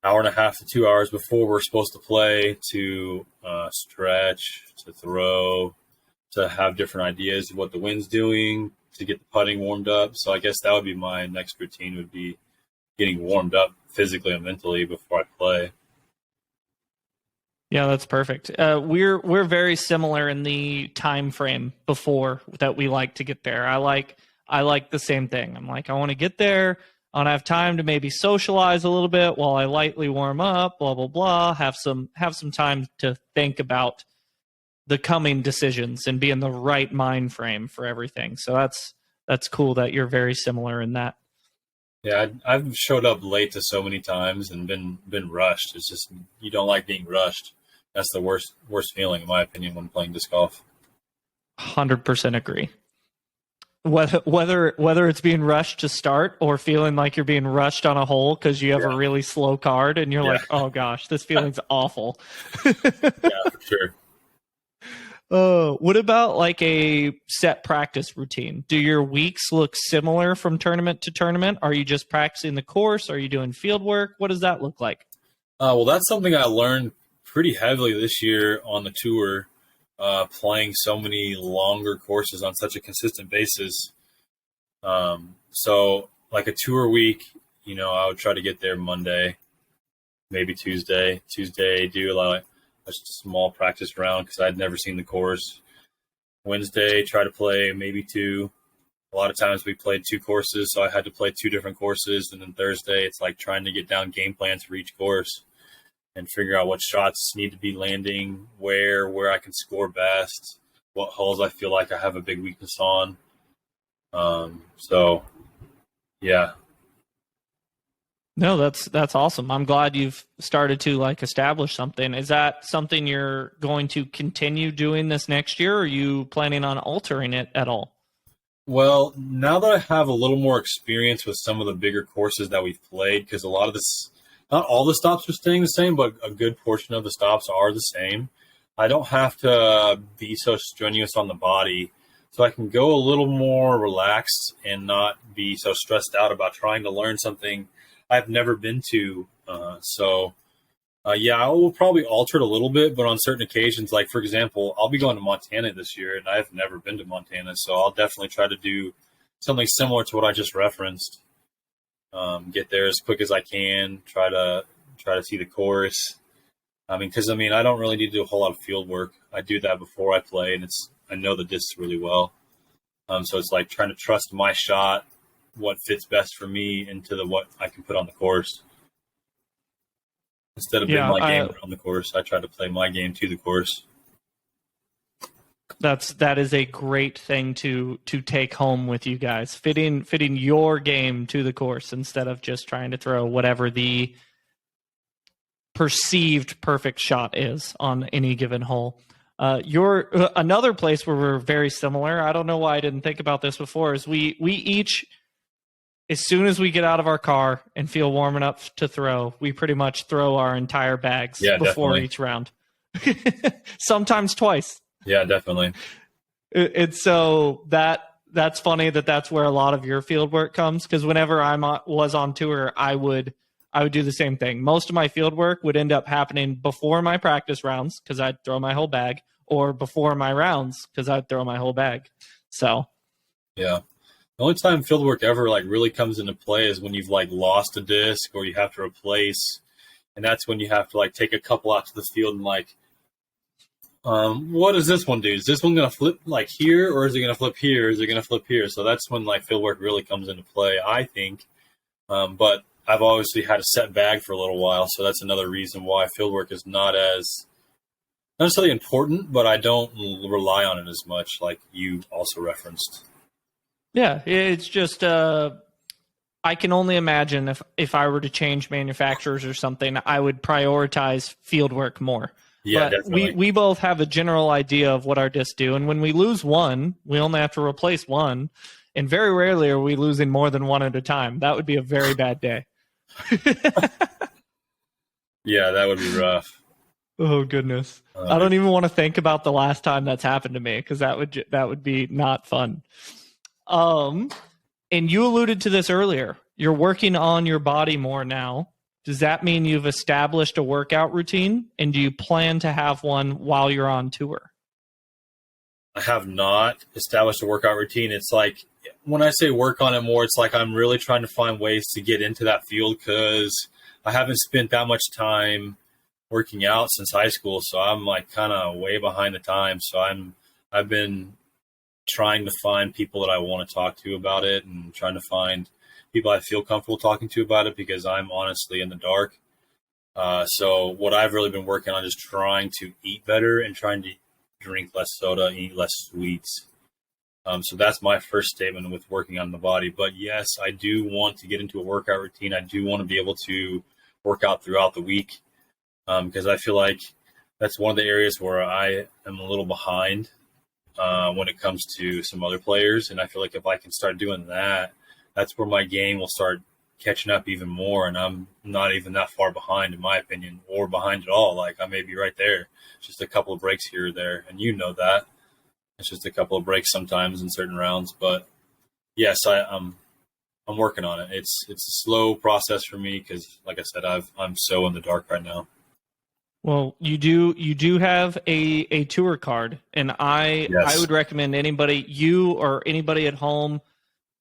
hour and a half to 2 hours before we're supposed to play to stretch, to throw, to have different ideas of what the wind's doing, to get the putting warmed up. So I guess that would be my next routine, would be getting warmed up physically and mentally before I play. Yeah, that's perfect. We're very similar in the time frame before that we like to get there. I like the same thing. I'm like, I want to get there. I want to have time to maybe socialize a little bit while I lightly warm up, blah, blah, blah. Have some time to think about the coming decisions and be in the right mind frame for everything. So that's cool that you're very similar in that. Yeah, I've showed up late to so many times and been rushed. It's just, you don't like being rushed. That's the worst feeling, in my opinion, when playing disc golf. 100% agree. Whether it's being rushed to start or feeling like you're being rushed on a hole because you have a really slow card and you're like, oh gosh, this feeling's awful. Yeah, for sure. What about like a set practice routine? Do your weeks look similar from tournament to tournament? Are you just practicing the course? Are you doing field work? What does that look like? Well, that's something I learned pretty heavily this year on the tour, playing so many longer courses on such a consistent basis. So like a tour week, I would try to get there Monday, maybe Tuesday. Tuesday, do like a small practice round because I'd never seen the course. Wednesday, try to play maybe two. A lot of times we played two courses, so I had to play two different courses. And then Thursday, it's like trying to get down game plans for each course and figure out what shots need to be landing, where I can score best, what holes I feel like I have a big weakness on. So, yeah. No, that's awesome. I'm glad you've started to like establish something. Is that something you're going to continue doing this next year, or are you planning on altering it at all? Well, now that I have a little more experience with some of the bigger courses that we've played, because a lot of this, not all the stops are staying the same, but a good portion of the stops are the same. I don't have to be so strenuous on the body, so I can go a little more relaxed and not be so stressed out about trying to learn something I've never been to. Yeah, I will probably alter it a little bit, but on certain occasions, like for example, I'll be going to Montana this year, and I've never been to Montana, so I'll definitely try to do something similar to what I just referenced. Get there as quick as I can. Try to see the course. Because I don't really need to do a whole lot of field work. I do that before I play, and I know the disc really well. So it's like trying to trust my shot, what fits best for me, into what I can put on the course. Instead of being my game around the course, I try to play my game to the course. That is a great thing to take home with you guys. Fitting your game to the course instead of just trying to throw whatever the perceived perfect shot is on any given hole. You're another place where we're very similar. I don't know why I didn't think about this before. Is we each, as soon as we get out of our car and feel warm enough to throw, we pretty much throw our entire bags before definitely. each round. Sometimes twice. Yeah, definitely. It's so that's funny that's where a lot of your field work comes, because whenever I was on tour, I would do the same thing. Most of my field work would end up happening before my practice rounds because I'd throw my whole bag, or before my rounds because I'd throw my whole bag. So, yeah. The only time field work ever like really comes into play is when you've like lost a disc or you have to replace, and that's when you have to like take a couple out to the field and like, what does this one do? Is this one going to flip like here, or is it going to flip here? Is it going to flip here? So that's when like field work really comes into play, I think. But I've obviously had a set bag for a little while, so that's another reason why field work is not necessarily important, but I don't rely on it as much, like you also referenced. Yeah, it's just I can only imagine if I were to change manufacturers or something, I would prioritize field work more. Yeah, but definitely. We both have a general idea of what our discs do, and when we lose one, we only have to replace one, and very rarely are we losing more than one at a time. That would be a very bad day. Yeah, that would be rough. Oh goodness, I don't even want to think about the last time that's happened to me, because that would be not fun. And you alluded to this earlier. You're working on your body more now. Does that mean you've established a workout routine, and do you plan to have one while you're on tour? I have not established a workout routine. It's like, when I say work on it more, it's like I'm really trying to find ways to get into that field, because I haven't spent that much time working out since high school. So I'm like kind of way behind the times. So I've been trying to find people that I want to talk to about it, and trying to find people I feel comfortable talking to about it, because I'm honestly in the dark. So what I've really been working on is trying to eat better and trying to drink less soda and eat less sweets. So that's my first statement with working on the body. But yes, I do want to get into a workout routine. I do want to be able to work out throughout the week, because I feel like that's one of the areas where I am a little behind when it comes to some other players. And I feel like if I can start doing that, that's where my game will start catching up even more, and I'm not even that far behind, in my opinion, or behind at all. Like, I may be right there, just a couple of breaks here or there, and you know that. It's just a couple of breaks sometimes in certain rounds, but yes, I'm working on it. It's a slow process for me because, like I said, I'm so in the dark right now. Well, you do have a tour card, and I would recommend anybody, you or anybody at home,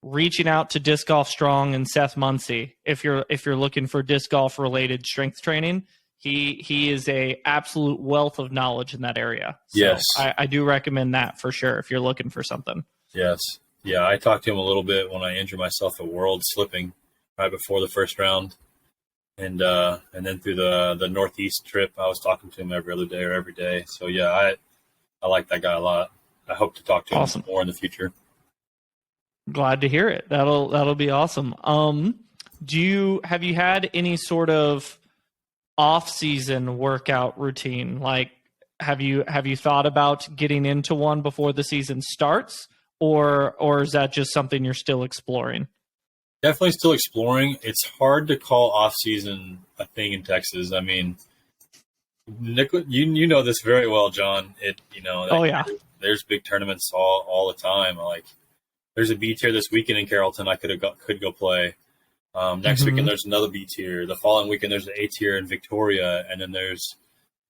reaching out to Disc Golf Strong and Seth Muncy if you're looking for disc golf related strength training. He is a absolute wealth of knowledge in that area. So yes, I do recommend that for sure if you're looking for something. Yes, yeah, I talked to him a little bit when I injured myself at World slipping right before the first round, and then through the Northeast trip, I was talking to him every other day or every day. So yeah, I like that guy a lot. I hope to talk to him more in the future. Glad to hear it. That'll be awesome. Have you had any sort of off-season workout routine? Like, have you thought about getting into one before the season starts, or is that just something you're still exploring? Definitely still exploring. It's hard to call off-season a thing in Texas. I mean, Nick, you know this very well, John. There's big tournaments all the time. Like, there's a B tier this weekend in Carrollton I could go play. Next weekend there's another B tier. The following weekend there's an A tier in Victoria, and then there's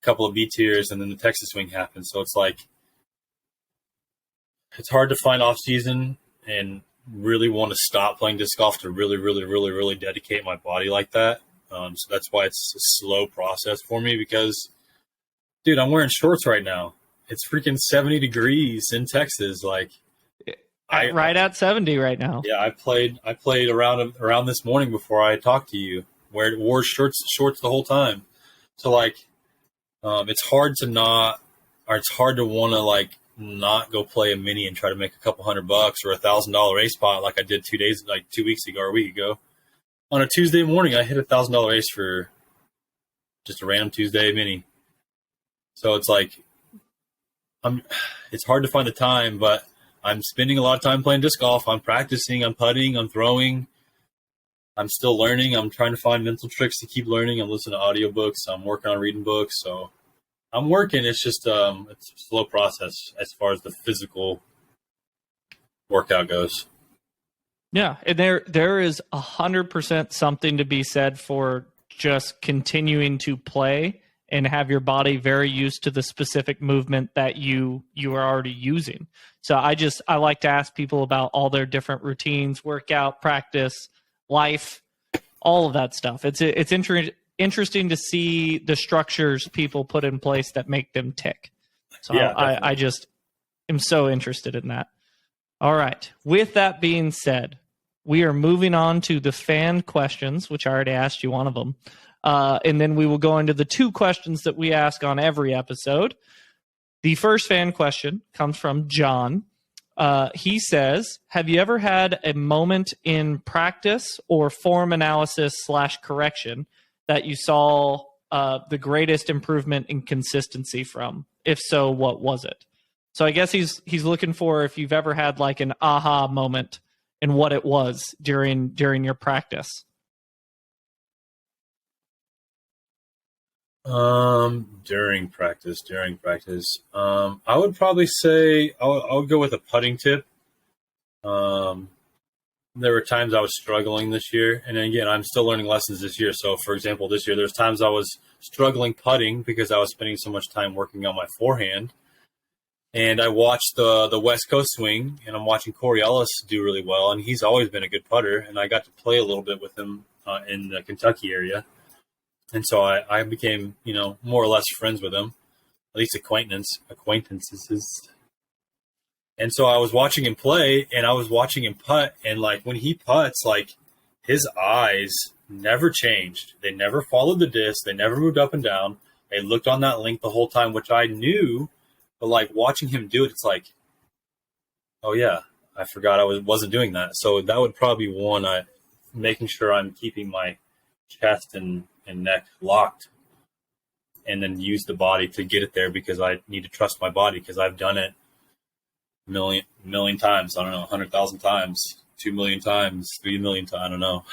a couple of B tiers, and then the Texas swing happens. So it's like, it's hard to find off season and really want to stop playing disc golf to really, really, really, really dedicate my body like that. So that's why it's a slow process for me, because, dude, I'm wearing shorts right now. It's freaking 70 degrees in Texas. Like, right at 70 right now. Yeah, I played around this morning before I talked to you. Wore shorts the whole time. So like, it's hard to want to like not go play a mini and try to make a couple $100 or $1,000 ace spot like I did 2 weeks ago or a week ago. On a Tuesday morning, I hit $1,000 ace for just a random Tuesday mini. So it's like, it's hard to find the time, but I'm spending a lot of time playing disc golf. I'm practicing, I'm putting, I'm throwing. I'm still learning. I'm trying to find mental tricks to keep learning. I'm listening to audiobooks. I'm working on reading books. So I'm working. It's just it's a slow process as far as the physical workout goes. Yeah, and there is 100% something to be said for just continuing to play and have your body very used to the specific movement that you are already using. So I like to ask people about all their different routines, workout, practice, life, all of that stuff. It's interesting to see the structures people put in place that make them tick. So yeah, I just am so interested in that. All right. With that being said, we are moving on to the fan questions, which I already asked you one of them. And then we will go into the 2 questions that we ask on every episode. The first fan question comes from John. He says, have you ever had a moment in practice or form analysis / correction that you saw the greatest improvement in consistency from? If so, what was it? So I guess he's looking for if you've ever had like an aha moment and what it was during your practice. During practice, I would probably say I would go with a putting tip. There were times I was struggling this year, and again, I'm still learning lessons this year. So, for example, this year, there's times I was struggling putting because I was spending so much time working on my forehand. And I watched the West Coast swing, and I'm watching Corey Ellis do really well, and he's always been a good putter, and I got to play a little bit with him in the Kentucky area. And so I became, more or less friends with him, at least acquaintances. And so I was watching him play, and I was watching him putt, and like when he putts, like his eyes never changed. They never followed the disc. They never moved up and down. They looked on that link the whole time, which I knew, but like watching him do it, it's like, oh yeah, I forgot I wasn't doing that. So that would probably be one, making sure I'm keeping my chest and neck locked, and then use the body to get it there, because I need to trust my body, because I've done it a million times. I don't know, 100,000 times, 2 million times, 3 million times. I don't know.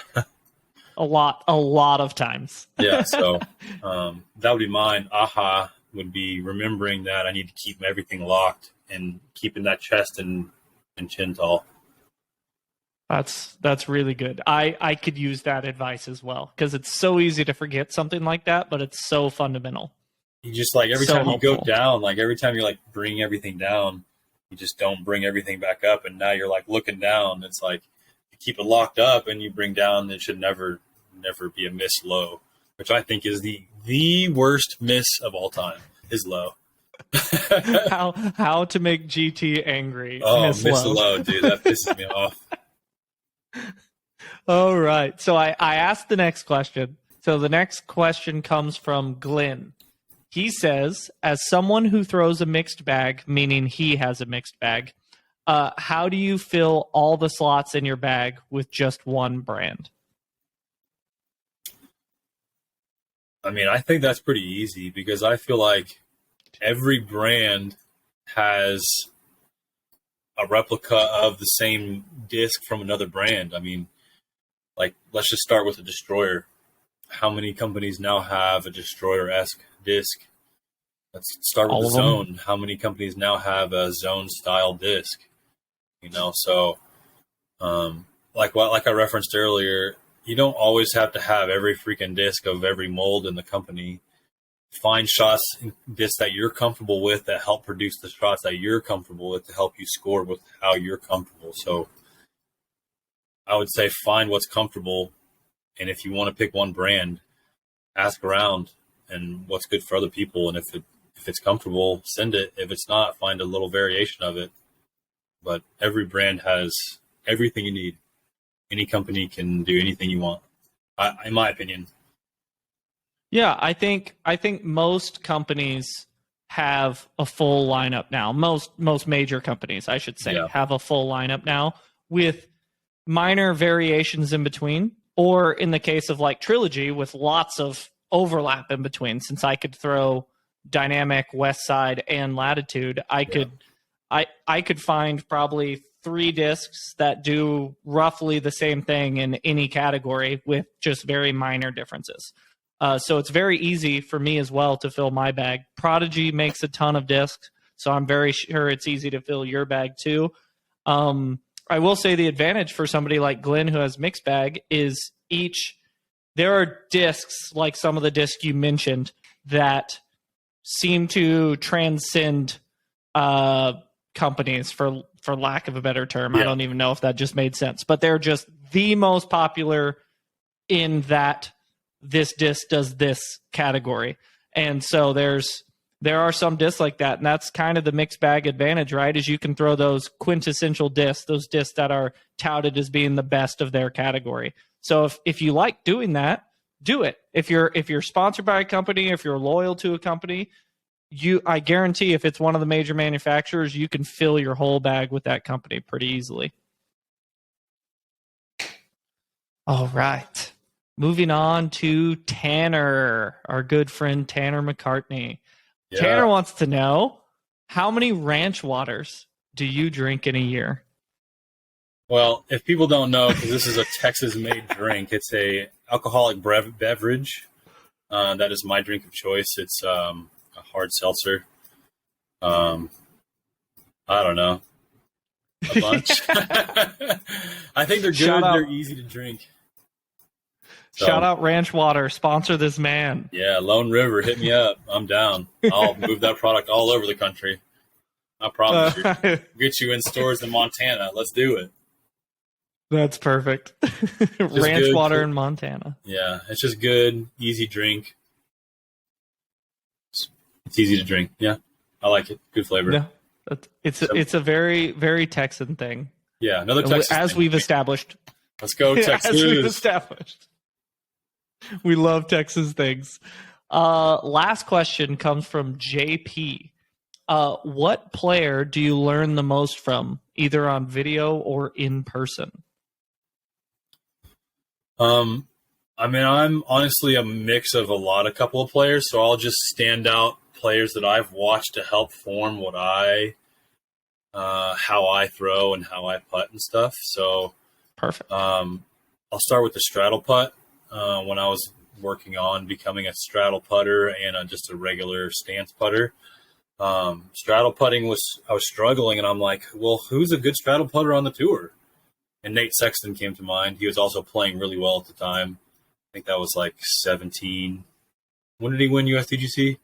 a lot of times. Yeah, so that would be mine. Aha would be remembering that I need to keep everything locked and keeping that chest and chin tall. That's really good. I could use that advice as well, because it's so easy to forget something like that, but it's so fundamental. You just like every So time you go helpful. down, like every time you're like bringing everything down, you just don't bring everything back up, and now you're like looking down. It's like you keep it locked up, and you bring down. It should never be a miss low, which I think is the worst miss of all time is low. How to make GT angry? Oh, Miss miss low. low, dude, that pisses me off. All right. So I asked the next question. So the next question comes from Glenn. He says, as someone who throws a mixed bag, meaning he has a mixed bag, how do you fill all the slots in your bag with just one brand? I mean, I think that's pretty easy because I feel like every brand has a replica of the same disc from another brand. I mean, like, let's just start with a destroyer. How many companies now have a destroyer-esque disc? Let's start with All the of them. Zone. How many companies now have a Zone-style disc? You know, so like I referenced earlier, you don't always have to have every freaking disc of every mold in the company. Find shots and discs that you're comfortable with that help produce the shots that you're comfortable with to help you score with how you're comfortable. So I would say find what's comfortable. And if you want to pick one brand, ask around and what's good for other people. And if it's comfortable, send it. If it's not, find a little variation of it. But every brand has everything you need. Any company can do anything you want, in my opinion. Yeah, I think most companies have a full lineup now. Most major companies, I should say, Yeah. have a full lineup now with minor variations in between, or in the case of like Trilogy, with lots of overlap in between. Since I could throw Dynamic, West Side, and Latitude, I could find probably 3 discs that do roughly the same thing in any category with just very minor differences. So it's very easy for me as well to fill my bag. Prodigy makes a ton of discs, so I'm very sure it's easy to fill your bag too. I will say the advantage for somebody like Glenn who has mixed bag is there are discs, like some of the discs you mentioned, that seem to transcend companies, for lack of a better term. Yeah. I don't even know if that just made sense, but they're just the most popular in that this disc does this category. And so there are some discs like that, and that's kind of the mixed bag advantage, right? Is you can throw those quintessential discs, those discs that are touted as being the best of their category. So if you like doing that, do it. If you're sponsored by a company, if you're loyal to a company, I guarantee if it's one of the major manufacturers, you can fill your whole bag with that company pretty easily. All right. Moving on to Tanner, our good friend Tanner McCartney. Yeah. Tanner wants to know, how many ranch waters do you drink in a year? Well, if people don't know, because this is a Texas-made drink, it's a alcoholic beverage. That is my drink of choice. It's a hard seltzer. I don't know, a bunch. I think they're good. They're easy to drink. So, shout out Ranch Water, sponsor this man. Yeah, Lone River, hit me up. I'm down. I'll move that product all over the country. I promise you. Get you in stores in Montana. Let's do it. That's perfect. Ranch Water in Montana. Yeah, it's just good, easy drink. It's easy to drink. Yeah, I like it. Good flavor. Yeah, it's a very, very Texan thing. Yeah, another Texas thing. We've established. Let's go, Texas. As we've established. We love Texas things. Last question comes from JP. What player do you learn the most from, either on video or in person? I mean, I'm honestly a mix of a couple of players, so I'll just stand out players that I've watched to help form what how I throw and how I putt and stuff. So perfect. I'll start with the straddle putt. when I was working on becoming a straddle putter and just a regular stance putter. Straddle putting I was struggling, and I'm like, well, who's a good straddle putter on the tour? And Nate Sexton came to mind. He was also playing really well at the time. I think that was like 17. When did he win USDGC?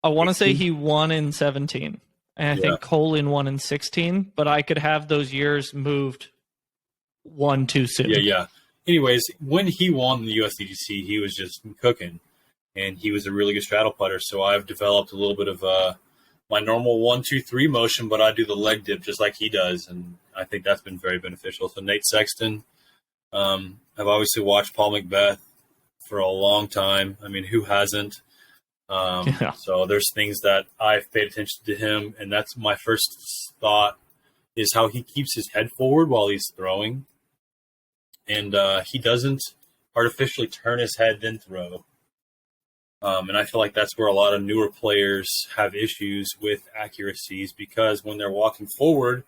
I want to say he won in 17. And I think Colin won in 16, but I could have those years moved one too soon. Yeah. Anyways, when he won the USDGC, he was just cooking, and he was a really good straddle putter. So I've developed a little bit of my normal 1-2-3 motion, but I do the leg dip just like he does, and I think that's been very beneficial. So Nate Sexton, I've obviously watched Paul McBeth for a long time. I mean, who hasn't? So there's things that I've paid attention to him, and that's my first thought is how he keeps his head forward while he's throwing, and he doesn't artificially turn his head then throw. And I feel like that's where a lot of newer players have issues with accuracies, because when they're walking forward,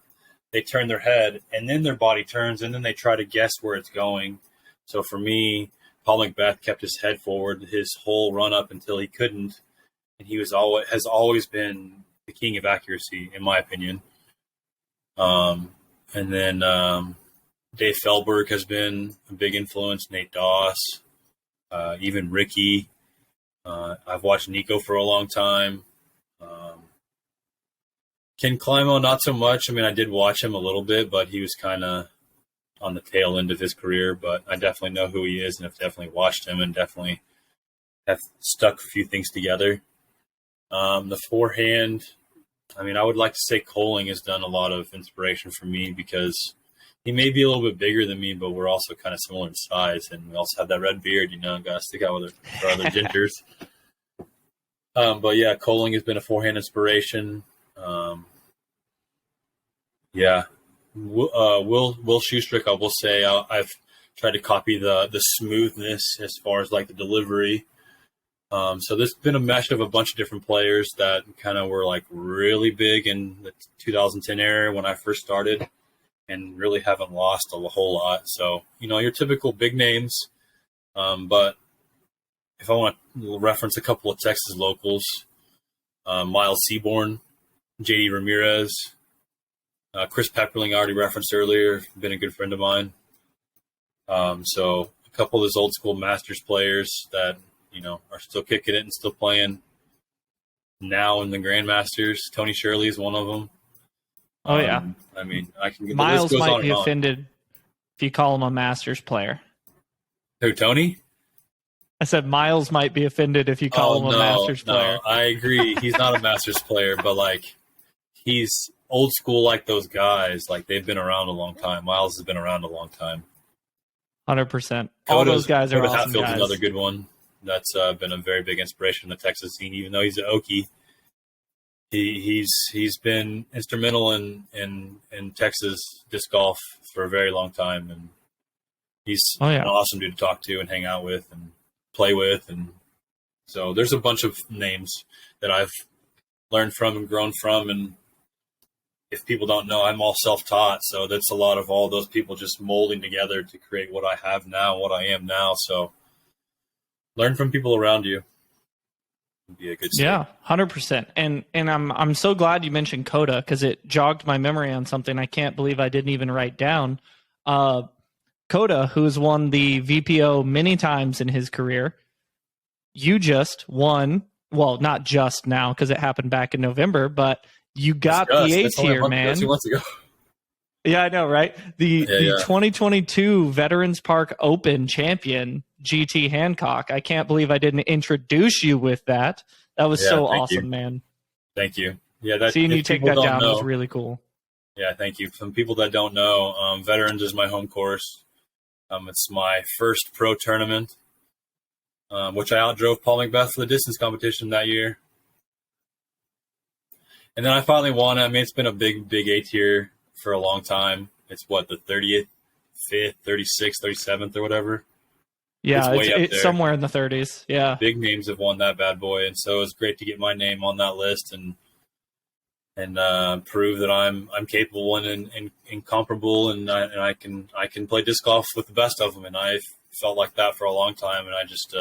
they turn their head and then their body turns and then they try to guess where it's going. So for me, Paul McBeth kept his head forward his whole run up until he couldn't, and he has always been the king of accuracy, in my opinion. And then Dave Feldberg has been a big influence. Nate Doss, even Ricky. I've watched Nico for a long time. Ken Climo, not so much. I mean, I did watch him a little bit, but he was kind of on the tail end of his career. But I definitely know who he is, and have definitely watched him, and definitely have stuck a few things together. The forehand, I mean, I would like to say Coling has done a lot of inspiration for me, because he may be a little bit bigger than me, but we're also kind of similar in size, and we also have that red beard, got to stick out with our other gingers. But yeah, Coling has been a forehand inspiration. Will Schustrick, I will say, I've tried to copy the smoothness as far as like the delivery. So there's been a mesh of a bunch of different players that kind of were like really big in the 2010 era when I first started, and really haven't lost a whole lot. So, your typical big names. But if I want to reference a couple of Texas locals, Miles Seaborn, JD Ramirez, Chris Pepperling, I already referenced earlier, been a good friend of mine. So a couple of those old school Masters players that, are still kicking it and still playing now in the Grandmasters. Tony Shirley is one of them. Oh, yeah. I mean, I can. Miles might be offended if you call him a Masters player. Who, Tony? I said Miles might be offended if you call him a Masters player. No, I agree. He's not a Masters player, but like he's old school like those guys. Like they've been around a long time. Miles has been around a long time. 100%. All those guys are awesome Hatfield's guys. Another good one. That's been a very big inspiration in the Texas scene. Even though he's an Okie, he's been instrumental in Texas disc golf for a very long time, and he's an awesome dude to talk to and hang out with and play with. And so there's a bunch of names that I've learned from and grown from. And if people don't know, I'm all self-taught. So that's a lot of all those people just molding together to create what I have now, what I am now. So learn from people around you. Would be a good step. Yeah, 100%. And I'm so glad you mentioned Coda, because it jogged my memory on something I can't believe I didn't even write down. Coda, who's won the VPO many times in his career, you just won, well, not just now because it happened back in November, but you got the A tier, man. 2 months ago. Yeah, I know, right? The 2022 Veterans Park Open champion, GT Hancock. I can't believe I didn't introduce you with that. That was so awesome, man. Thank you. Yeah, seeing you take that down was really cool. Yeah, thank you. Some people that don't know, Veterans is my home course. It's my first pro tournament, which I outdrove Paul McBeth for the distance competition that year. And then I finally won. I mean, it's been a big A tier for a long time. It's what, the 30th, 5th, 36th, 37th or whatever. Yeah, it's somewhere in the 30s. Yeah. Big names have won that bad boy. And so it's great to get my name on that list and prove that I'm capable and incomparable, and I can play disc golf with the best of them. And I've felt like that for a long time, and I just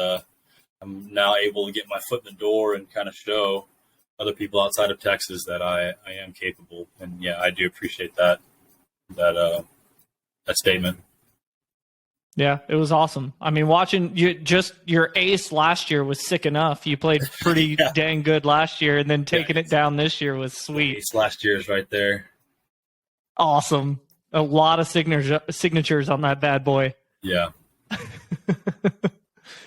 I'm now able to get my foot in the door and kind of show other people outside of Texas that I am capable. And yeah, I do appreciate that statement. Yeah, it was awesome. I mean, watching your ace last year was sick enough. You played pretty dang good last year, and then taking it down this year was sweet. The ace last year is right there. Awesome. A lot of signatures on that bad boy. Yeah.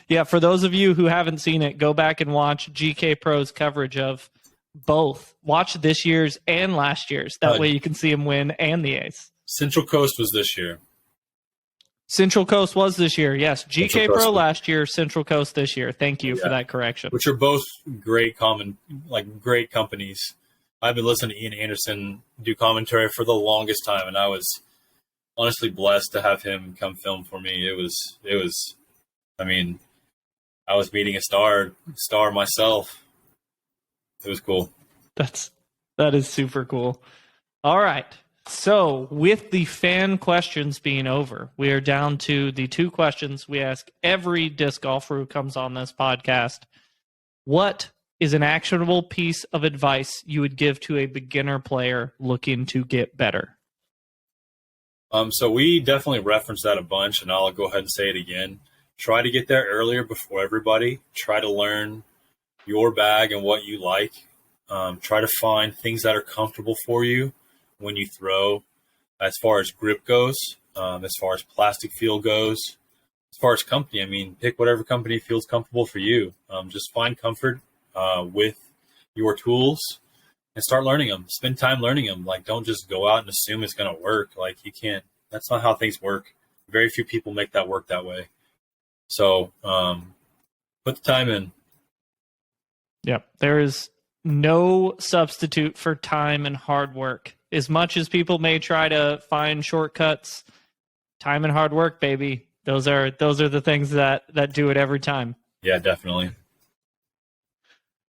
Yeah, for those of you who haven't seen it, go back and watch GK Pro's coverage of both. Watch this year's and last year's. That way you can see him win and the ace. Central Coast was this year. Central Coast was this year, yes. GK Pro last year, Central Coast this year. Thank you for that correction. Which are both great great companies. I've been listening to Ian Anderson do commentary for the longest time, and I was honestly blessed to have him come film for me. It was I mean, I was meeting a star myself. It was cool. That is super cool. All right. So with the fan questions being over, we are down to the 2 questions we ask every disc golfer who comes on this podcast. What is an actionable piece of advice you would give to a beginner player looking to get better? So we definitely reference that a bunch, and I'll go ahead and say it again. Try to get there earlier before everybody. Try to learn your bag and what you like. Try to find things that are comfortable for you when you throw, as far as grip goes, as far as plastic feel goes, as far as company. I mean, pick whatever company feels comfortable for you. Just find comfort with your tools and start learning them. Spend time learning them. Like, don't just go out and assume it's going to work. Like, you can't. That's not how things work. Very few people make that work that way. So put the time in. Yep. There is no substitute for time and hard work. As much as people may try to find shortcuts, time and hard work, baby. Those are the things that do it every time. Yeah, definitely.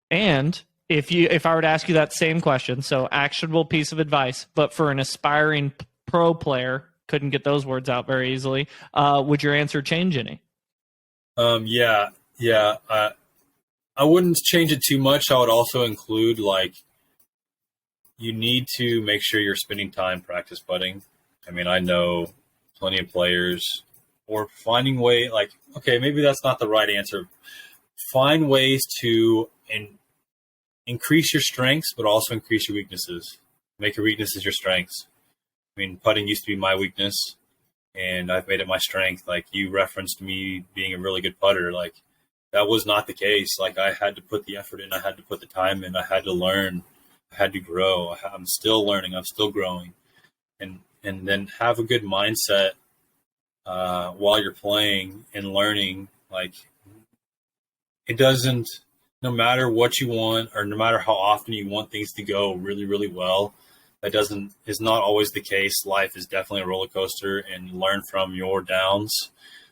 And if I were to ask you that same question, so actionable piece of advice, but for an aspiring pro player, couldn't get those words out very easily, would your answer change any? Yeah. I wouldn't change it too much. I would also include, like, you need to make sure you're spending time practice putting. I mean, I know plenty of players, or finding okay, maybe that's not the right answer. Find ways to increase your strengths, but also increase your weaknesses. Make your weaknesses your strengths. I mean, putting used to be my weakness, and I've made it my strength. Like, you referenced me being a really good putter. Like, that was not the case. Like, I had to put the effort in. I had to put the time in. I had to learn. I had to grow. I'm still learning. I'm still growing. And then have a good mindset while you're playing and learning. Like, it doesn't, no matter what you want, or no matter how often you want things to go really, really well, is not always the case. Life is definitely a roller coaster, and learn from your downs,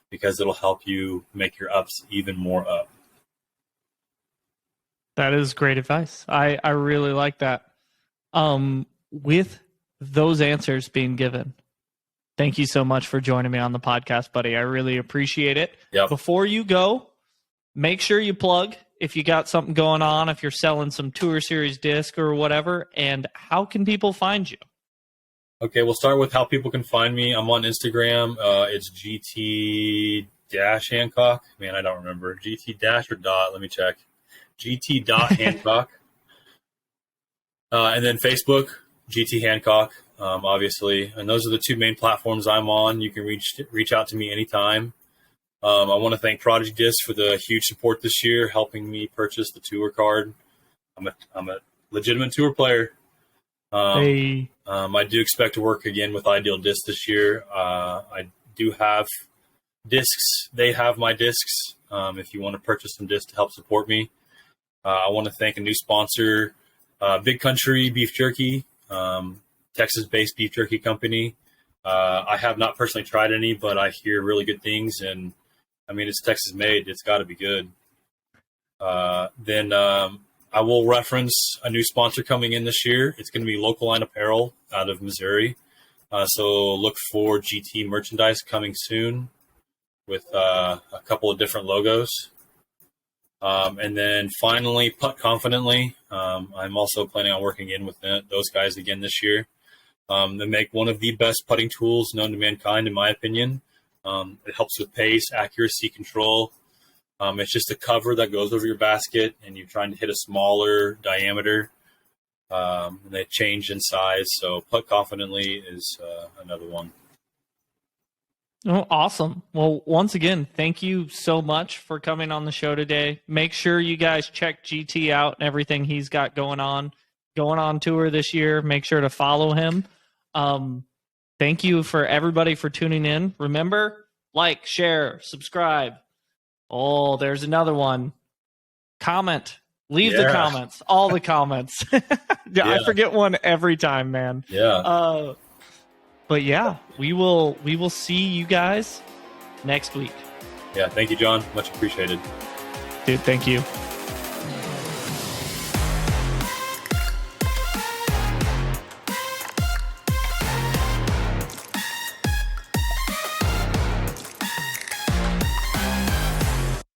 because it'll help you make your ups even more up. That is great advice. I really like that. With those answers being given, thank you so much for joining me on the podcast, buddy. I really appreciate it. Yep. Before you go, make sure you plug if you got something going on, if you're selling some Tour Series disc or whatever, and how can people find you? Okay, we'll start with how people can find me. I'm on Instagram. It's GT-Hancock. Man, I don't remember. GT- or dot? Let me check. GT.Hancock. And then Facebook, GT Hancock, obviously. And those are the 2 main platforms I'm on. You can reach out to me anytime. I want to thank Prodigy Disc for the huge support this year, helping me purchase the tour card. I'm a legitimate tour player. I do expect to work again with Ideal Disc this year. I do have discs. They have my discs. If you want to purchase some discs to help support me. I want to thank a new sponsor, Big Country Beef Jerky, Texas-based beef jerky company. I have not personally tried any, but I hear really good things, and I mean, it's Texas made. It's got to be good. Then I will reference a new sponsor coming in this year. It's going to be Local Line Apparel out of Missouri. So look for GT merchandise coming soon. with a couple of different logos. And then finally, putt confidently. I'm also planning on working in with those guys again this year. They make one of the best putting tools known to mankind, in my opinion. It helps with pace, accuracy, control. It's just a cover that goes over your basket, and you're trying to hit a smaller diameter. And they change in size. So putt confidently is another one. Oh, awesome. Well, once again, thank you so much for coming on the show today. Make sure you guys check GT out and everything he's got going on tour this year. Make sure to follow him. Thank you for everybody for tuning in. Remember, like, share, subscribe. Oh, there's another one. Comment. Leave the comments. All the comments. I forget one every time, man. Yeah. But yeah, we will see you guys next week. Yeah, thank you, John. Much appreciated. Dude, thank you.